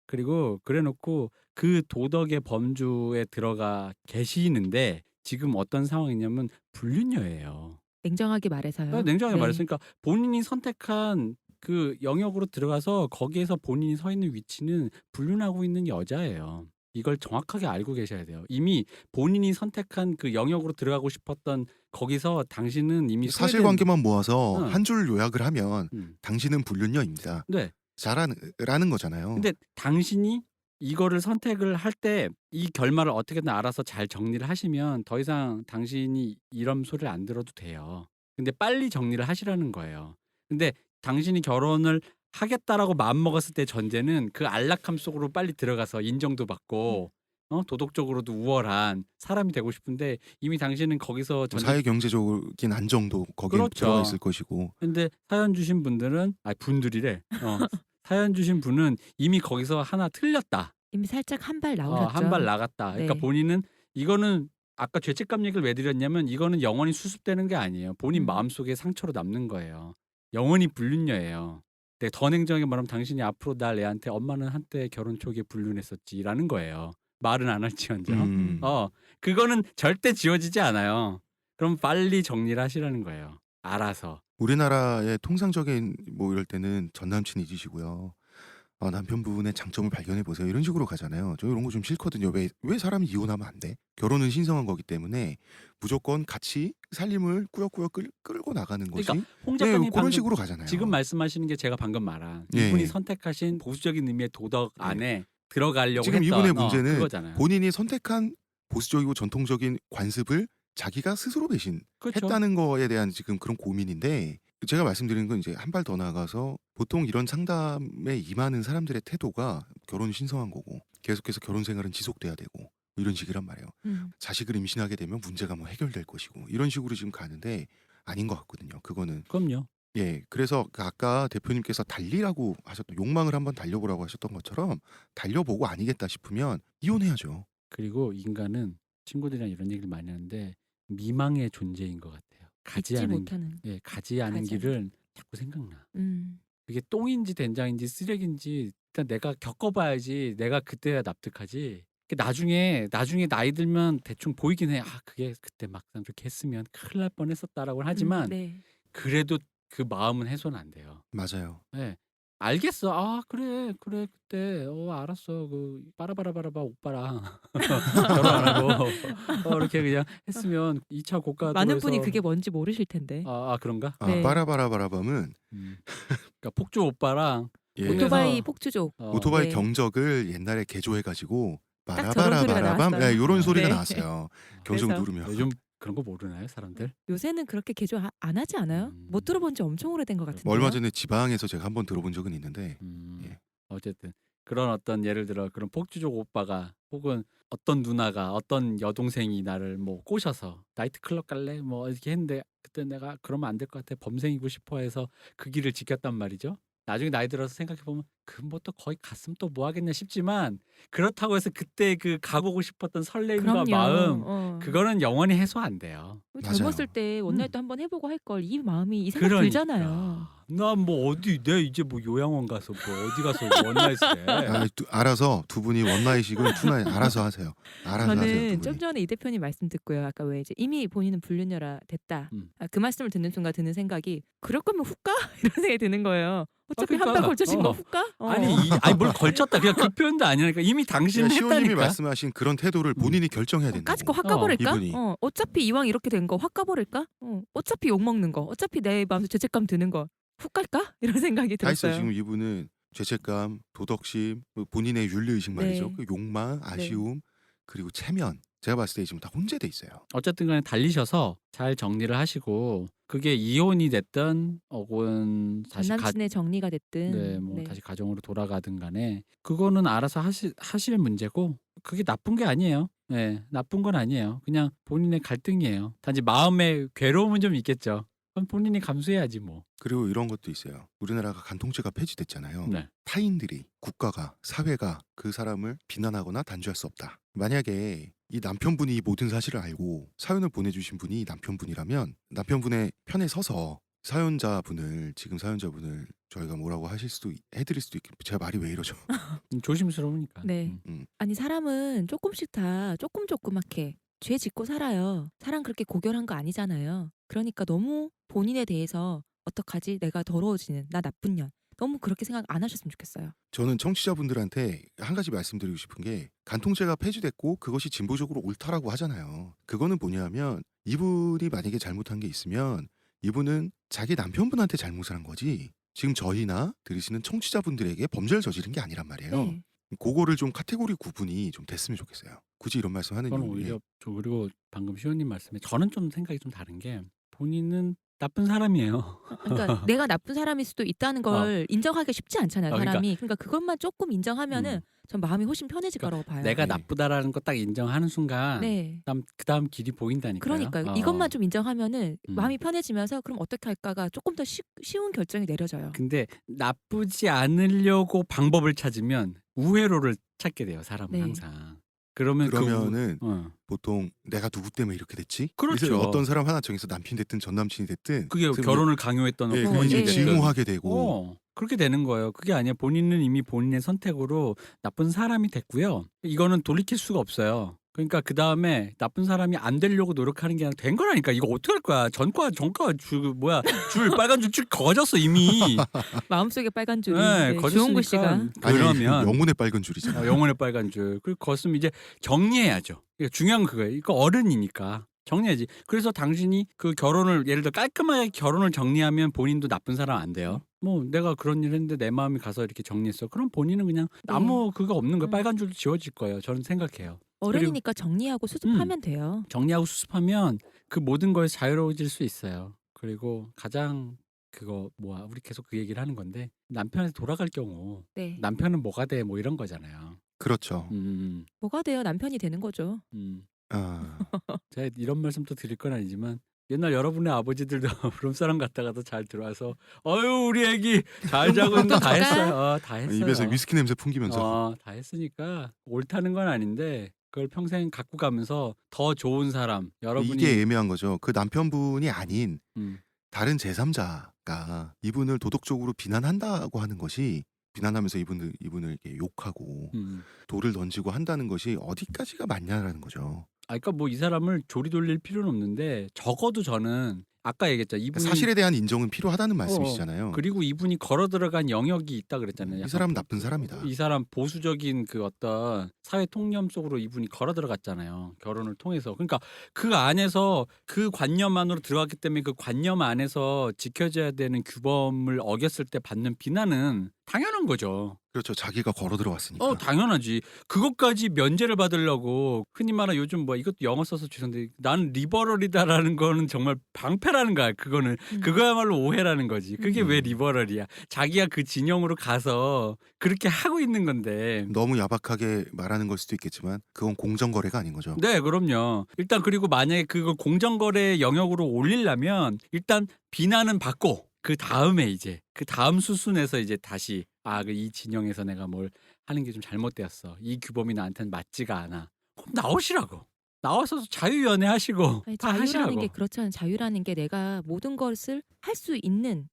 그리고 그래놓고 그 도덕의 범주에 들어가 계시는데 지금 어떤 상황이냐면 불륜녀예요. 냉정하게 말해서요. 냉정하게 네. 말했으니까 본인이 선택한 그 영역으로 들어가서 거기에서 본인이 서 있는 위치는 불륜하고 있는 여자예요. 이걸 정확하게 알고 계셔야 돼요. 이미 본인이 선택한 그 영역으로 들어가고 싶었던 거기서 당신은 이미 사실관계만 모아서 응. 한 줄 요약을 하면 음. 당신은 불륜녀입니다. 네. 라는 거잖아요. 근데 당신이 이거를 선택을 할 때 이 결말을 어떻게든 알아서 잘 정리를 하시면 더 이상 당신이 이런 소리를 안 들어도 돼요. 근데 빨리 정리를 하시라는 거예요. 근데 당신이 결혼을 하겠다라고 마음먹었을 때 전제는 그 안락함 속으로 빨리 들어가서 인정도 받고 도덕적으로도 우월한 사람이 되고 싶은데 이미 당신은 거기서 뭐 사회 경제적인 안정도 거기에 그렇죠. 들어가 있을 것이고. 근데 사연 주신 분들은 분들이래. 사연 주신 분은 이미 거기서 하나 틀렸다. 이미 살짝 한 발 나오셨죠. 한 발 나갔다. 그러니까 네. 본인은 이거는 아까 죄책감 얘기를 왜 드렸냐면 이거는 영원히 수습되는 게 아니에요. 본인 마음속에 상처로 남는 거예요. 영원히 불륜녀예요. 내가 더 냉정하게 말하면 당신이 앞으로 날 애한테 엄마는 한때 결혼 초기에 불륜했었지라는 거예요. 말은 안 할지언정. 그거는 절대 지워지지 않아요. 그럼 빨리 정리를 하시라는 거예요. 알아서. 우리나라의 통상적인 뭐 이럴 때는 전 남친 잊으시고요. 남편분의 장점을 발견해 보세요. 이런 식으로 가잖아요. 저 이런 거 좀 싫거든요. 왜 사람이 이혼하면 안 돼? 결혼은 신성한 거기 때문에 무조건 같이 살림을 꾸역꾸역 끌고 나가는 것이 그러니까 홍 네, 작가님 그런 방금 식으로 가잖아요. 지금 말씀하시는 게 제가 방금 말한 예, 이분이 예. 선택하신 보수적인 의미의 도덕 예. 안에 들어가려고 지금 했던 이분의 문제는 그거잖아요. 본인이 선택한 보수적이고 전통적인 관습을 자기가 스스로 그렇죠. 배신했다는 거에 대한 지금 그런 고민인데, 제가 말씀드리는 건 이제 한 발 더 나아가서 보통 이런 상담에 임하는 사람들의 태도가 결혼이 신성한 거고 계속해서 결혼 생활은 지속돼야 되고 이런 식이란 말이에요. 자식을 임신하게 되면 문제가 뭐 해결될 것이고 이런 식으로 지금 가는데 아닌 것 같거든요. 그거는. 그럼요. 예, 그래서 아까 대표님께서 달리라고 하셨던, 욕망을 한번 달려보라고 하셨던 것처럼 달려보고 아니겠다 싶으면 이혼해야죠. 그리고 인간은 친구들이랑 이런 얘기를 많이 하는데 미망의 존재인 것 같아요. 가지 잊지 않은 못하는. 가지 않은 가지 않은 길은 자꾸 생각나. 음. 그게 똥인지 된장인지 쓰레기인지 일단 내가 겪어봐야지 내가 그때야 납득하지. 나중에 나이 들면 대충 보이긴 해. 그게 그때 막상 그렇게 했으면 큰일 날 뻔했었다라고 하지만 네. 그래도 그 마음은 해소는 안 돼요. 맞아요. 네. 알겠어. 그래 그때 알았어. 그 빠라바라바라바 오빠랑 결혼 안 하고 이렇게 그냥 했으면 2차 고가 많은 도로에서 분이 그게 뭔지 모르실 텐데. 그런가? 네. 빠라바라바라밤은 그러니까 폭주 오빠랑 예, 오토바이 그래서- 폭주족. 오토바이 네. 경적을 옛날에 개조해가지고 딱 저런 소리가 빠라바라바라밤, 나왔어요. 이런 소리가 네. 나왔어요. 경적 그래서- 누르면. 요즘 그런 거 모르나요 사람들? 요새는 그렇게 개조 안 하지 않아요? 못 들어본 지 엄청 오래된 것 같은데요. 얼마 전에 지방에서 제가 한번 들어본 적은 있는데 예. 어쨌든 그런 어떤 예를 들어 그런 폭주족 오빠가 혹은 어떤 누나가 어떤 여동생이 나를 뭐 꼬셔서 나이트클럽 갈래? 뭐 이렇게 했는데 그때 내가 그러면 안 될 것 같아. 범생이고 싶어 해서 그 길을 지켰단 말이죠. 나중에 나이 들어서 생각해 보면 그 뭐 또 거기 갔으면 또 뭐 하겠냐 싶지만 그렇다고 해서 그때 그 가보고 싶었던 설렘과 그럼요. 마음 그거는 영원히 해소 안 돼요. 젊었을 맞아요. 때 원나잇도 한번 해보고 할 걸 이 마음이 이 생각 들잖아요. 난 뭐 어디 내 이제 뭐 요양원 가서 뭐 어디 가서 원나잇을 해. 알아서 두 분이 원나잇이고 투나잇 알아서 하세요. 알아서 하세요. 저는 두 좀 분이. 전에 이 대표님 말씀 듣고요. 아까 왜 이제 이미 본인은 불륜녀라 됐다. 그 말씀을 듣는 순간 드는 생각이 그럴 거면 훅 가? 이런 생각이 드는 거예요. 어차피 한 발 그러니까. 걸쳐진 거 훅 가? 아니 뭘 걸쳤다. 그냥 그 표현도 아니라니까 이미 당신은 그러니까 시호님이 했다니까. 말씀하신 그런 태도를 본인이 결정해야 된다고. 까짓 거 확 가버릴까? 이분이. 어차피 이왕 이렇게 된 거 확 가버릴까? 어차피 욕 먹는 거, 어차피 내 마음에 죄책감 드는 거 훅 갈까? 이런 생각이 다 있어요. 들었어요. 지금 이분은 죄책감, 도덕심, 뭐 본인의 윤리의식 말이죠. 네. 그 욕망, 아쉬움, 그리고 체면. 제가 봤을 때 지금 다 혼재돼 있어요. 어쨌든 간에 달리셔서 잘 정리를 하시고 그게 이혼이 됐든 혹은 다시 전남친의 정리가 됐든 네. 다시 가정으로 돌아가든 간에 그거는 알아서 하실 문제고 그게 나쁜 게 아니에요. 네, 나쁜 건 아니에요. 그냥 본인의 갈등이에요. 단지 마음의 괴로움은 좀 있겠죠. 그건 본인이 감수해야지 뭐. 그리고 이런 것도 있어요. 우리나라가 간통죄가 폐지됐잖아요. 네. 타인들이, 국가가, 사회가 그 사람을 비난하거나 단죄할 수 없다. 만약에 이 남편분이 이 모든 사실을 알고 사연을 보내주신 분이 남편분이라면 남편분의 편에 서서 지금 사연자분을 저희가 뭐라고 해드릴 수도 있겠. 제가 말이 왜 이러죠? 조심스러우니까. 네. 아니 사람은 조금씩 다 조그맣게 죄 짓고 살아요. 사람 그렇게 고결한 거 아니잖아요. 그러니까 너무 본인에 대해서 어떡하지? 내가 더러워지는 나 나쁜 년. 너무 그렇게 생각 안 하셨으면 좋겠어요. 저는 청취자분들한테 한 가지 말씀드리고 싶은 게, 간통죄가 폐지됐고 그것이 진보적으로 옳다라고 하잖아요. 그거는 뭐냐면 이분이 만약에 잘못한 게 있으면 이분은 자기 남편분한테 잘못을 한 거지 지금 저희나 들으시는 청취자분들에게 범죄를 저지른 게 아니란 말이에요. 네. 그거를 좀 카테고리 구분이 좀 됐으면 좋겠어요. 굳이 이런 말씀하는 저는 이유는 오히려 그리고 방금 시호님 말씀에 저는 좀 생각이 좀 다른 게 본인은 나쁜 사람이에요. 그러니까 내가 나쁜 사람일 수도 있다는 걸 인정하기 쉽지 않잖아요, 그러니까 사람이. 그러니까 그것만 조금 인정하면은 음. 전 마음이 훨씬 편해질 그러니까 거라고 봐요. 내가 네. 나쁘다라는 거 딱 인정하는 순간 네. 그다음 길이 보인다니까요. 그러니까요. 이것만 어. 좀 인정하면은 음. 마음이 편해지면서 그럼 어떻게 할까가 조금 더 쉬운 결정이 내려져요. 근데 나쁘지 않으려고 방법을 찾으면 우회로를 찾게 돼요, 사람은 네. 항상. 그러면 그러면은 어. 보통 내가 누구 때문에 이렇게 됐지? 그렇죠. 그래서 어떤 사람 하나 정해서 남편 됐든 전 남친이 됐든 그게 그래서 결혼을 강요했던 예, 어, 그게 이제 예. 증오하게 되고 그렇게 되는 거예요. 그게 아니야. 본인은 이미 본인의 선택으로 나쁜 사람이 됐고요. 이거는 돌이킬 수가 없어요. 그러니까 그 다음에 나쁜 사람이 안 되려고 노력하는 게 아니라 된 거라니까. 이거 어떻게 할 거야? 전과 줄 빨간 줄 거졌어 이미. 마음속에 빨간 줄이 네, 네, 주홍구 씨가 거졌으니까 아니 그러면 영혼의 빨간 줄이잖아. 영혼의 빨간 줄. 그 거스면 이제 정리해야죠. 그러니까 중요한 건 그거예요. 이거 어른이니까 정리해야지. 그래서 당신이 그 결혼을 예를 들어 깔끔하게 결혼을 정리하면 본인도 나쁜 사람 안 돼요. 뭐 내가 그런 일 했는데 내 마음이 가서 이렇게 정리했어. 그럼 본인은 그냥 네. 아무 그거 없는 거예요. 음. 빨간 줄도 지워질 거예요. 저는 생각해요. 어른이니까 정리하고 수습하면 돼요. 정리하고 수습하면 그 모든 거에 자유로워질 수 있어요. 그리고 가장 그거 우리 계속 그 얘기를 하는 건데 남편한테 돌아갈 경우 네. 남편은 뭐가 돼 뭐 이런 거잖아요. 그렇죠. 뭐가 돼요? 남편이 되는 거죠. 아, 제가 이런 말씀도 드릴 건 아니지만 옛날 여러분의 아버지들도 부름사람 갔다가도 잘 들어와서 어유 우리 애기 잘 자고 있는데 다 했어요. 다 했어요. 입에서 위스키 냄새 풍기면서 다 했으니까 옳다는 건 아닌데 그걸 평생 갖고 가면서 더 좋은 사람 여러분이 이게 애매한 거죠. 그 남편분이 아닌 음, 다른 제3자가 이분을 도덕적으로 비난한다고 하는 것이 비난하면서 이분을 이렇게 욕하고 돌을 던지고 한다는 것이 어디까지가 맞냐라는 거죠. 그러니까 뭐 이 사람을 조리 돌릴 필요는 없는데 적어도 저는 아까 얘기했죠. 이분이 사실에 대한 인정은 필요하다는 말씀이시잖아요. 그리고 이분이 걸어 들어간 영역이 있다 그랬잖아요. 이 사람은 나쁜 사람이다. 이 사람 보수적인 그 어떤 사회 통념 속으로 이분이 걸어 들어갔잖아요. 결혼을 통해서. 그러니까 그 안에서 그 관념 안으로 들어갔기 때문에 그 관념 안에서 지켜져야 되는 규범을 어겼을 때 받는 비난은 당연한 거죠. 그렇죠. 자기가 걸어 들어왔으니까. 당연하지. 그것까지 면제를 받으려고 흔히 말하는 요즘 이것도 영어 써서 죄송한데 나는 리버럴이다라는 거는 정말 방패라는 거야. 그거는 그거야말로 오해라는 거지. 그게 왜 리버럴이야? 자기가 그 진영으로 가서 그렇게 하고 있는 건데. 너무 야박하게 말하는 걸 수도 있겠지만 그건 공정거래가 아닌 거죠. 네, 그럼요. 일단 그리고 만약에 그걸 공정거래 영역으로 올리려면 일단 비난은 받고 그 다음에 이제 그 다음 수순에서 이제 다시 이 진영에서 내가 뭘 하는 게 좀 잘못되었어. 이 규범이 나한테는 맞지가 않아. 그럼 나오시라고. 나와서 자유연애 하시고 아니, 다 자유라는 하시라고. 게 그렇잖아요. 자유라는 게 내가 모든 것을 할 수 있는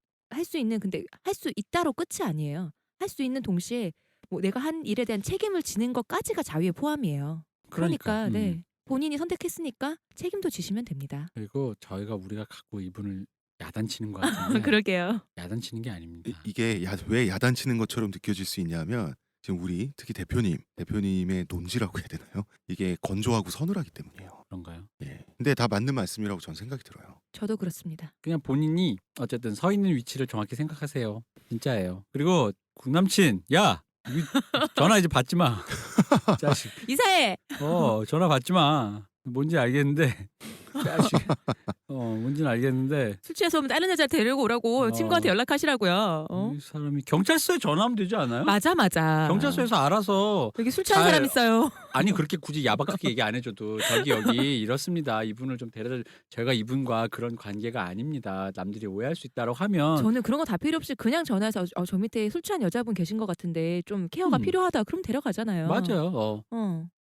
근데 할 수 있다로 끝이 아니에요. 할 수 있는 동시에 뭐 내가 한 일에 대한 책임을 지는 것까지가 자유에 포함이에요. 그러니까 네. 본인이 선택했으니까 책임도 지시면 됩니다. 그리고 우리가 갖고 이분을 야단치는 것 같은데 그러게요. 야단치는 게 아닙니다. 이게 왜 야단치는 것처럼 느껴질 수 있냐면 지금 우리 특히 대표님의 논지라고 해야 되나요? 이게 건조하고 서늘하기 때문이에요. 그런가요? 예. 근데 다 맞는 말씀이라고 저는 생각이 들어요. 저도 그렇습니다. 그냥 본인이 어쨌든 서 있는 위치를 정확히 생각하세요. 진짜예요. 그리고 군남친 야 전화 이제 받지 마. 자식. 이사해. 전화 받지 마. 뭔지 알겠는데. 자식. 뭔지는 알겠는데. 술 취해서 오면 다른 여자 데리고 오라고 친구한테 연락하시라고요. 이 사람이 경찰서에 전화하면 되지 않아요? 맞아. 경찰서에서 알아서 여기 술 취한 사람 있어요. 아니 그렇게 굳이 야박하게 얘기 안 해줘도 여기 이렇습니다. 이분을 좀 데려다 저희가 이분과 그런 관계가 아닙니다. 남들이 오해할 수 있다고 하면 저는 그런 거 다 필요 없이 그냥 전화해서 저 밑에 술 취한 여자분 계신 것 같은데 좀 케어가 필요하다. 그럼 데려가잖아요. 맞아요.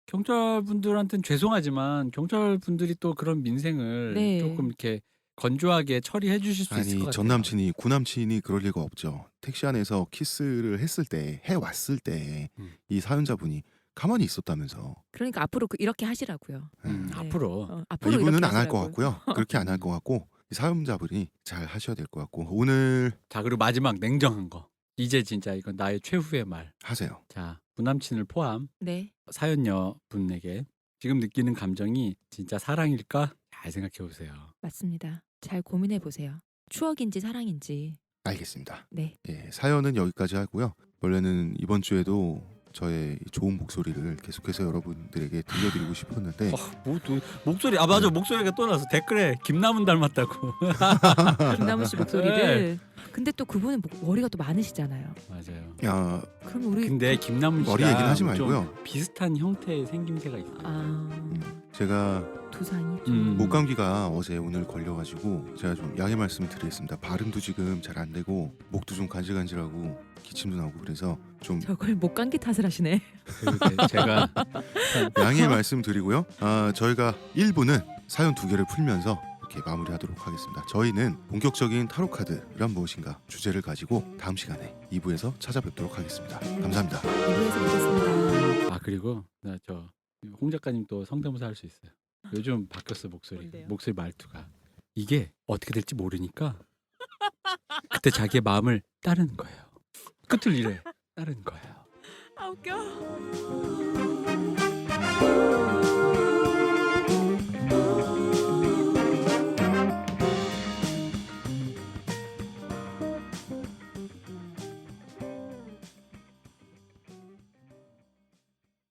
경찰분들한테는 죄송하지만 경찰분들이 또 그런 민생을 네. 조금 이렇게 건조하게 처리해 주실 수 있을 것 아니 같아요. 전 남친이 구남친이 그럴 리가 없죠. 택시 안에서 키스를 했을 때 해왔을 때 이 사연자분이 가만히 있었다면서. 그러니까 앞으로 이렇게 하시라고요. 네. 앞으로 이분은 이렇게 안 할 것 하시라고요. 같고요. 그렇게 안 할 것 같고 이 사연자분이 잘 하셔야 될 것 같고 오늘 자 그리고 마지막 냉정한 거. 이제 진짜 이건 나의 최후의 말. 하세요. 자 부남친을 포함 네. 사연녀분에게 지금 느끼는 감정이 진짜 사랑일까? 잘 생각해 보세요. 맞습니다. 잘 고민해 보세요. 추억인지 사랑인지. 알겠습니다. 네. 예, 사연은 여기까지 하고요. 원래는 이번 주에도 저의 이 좋은 목소리를 계속해서 여러분들에게 들려드리고 싶었는데 목소리 맞아 목소리가 또 나서 댓글에 김남은 닮았다고. 김남훈 씨 목소리를. 근데 또 그분은 머리가 또 많으시잖아요. 맞아요. 야, 그럼 우리 근데 김남은 씨가 머리 얘기는 하지 좀 말고요. 비슷한 형태의 생김새가 있어요. 제가 두상이 좀 목감기가 어제 오늘 걸려가지고 제가 좀 양해 말씀을 드리겠습니다. 발음도 지금 잘 안 되고 목도 좀 간질간질하고 기침도 나고 그래서 좀 저걸 목감기 탓을 하시네. 제가 양해 말씀드리고요. 저희가 1부는 사연 2개를 풀면서 이렇게 마무리하도록 하겠습니다. 저희는 본격적인 타로 카드란 무엇인가 주제를 가지고 다음 시간에 2부에서 찾아뵙도록 하겠습니다. 감사합니다. 2부에서 뵙겠습니다. 그리고 나 저 홍 작가님 또 성대모사 할 수 있어요. 요즘 바뀌었어 목소리. 뭔데요? 목소리 말투가 이게 어떻게 될지 모르니까 그때 자기의 마음을 따르는 거예요. 끝을 이래 따르는 거예요. 아 웃겨.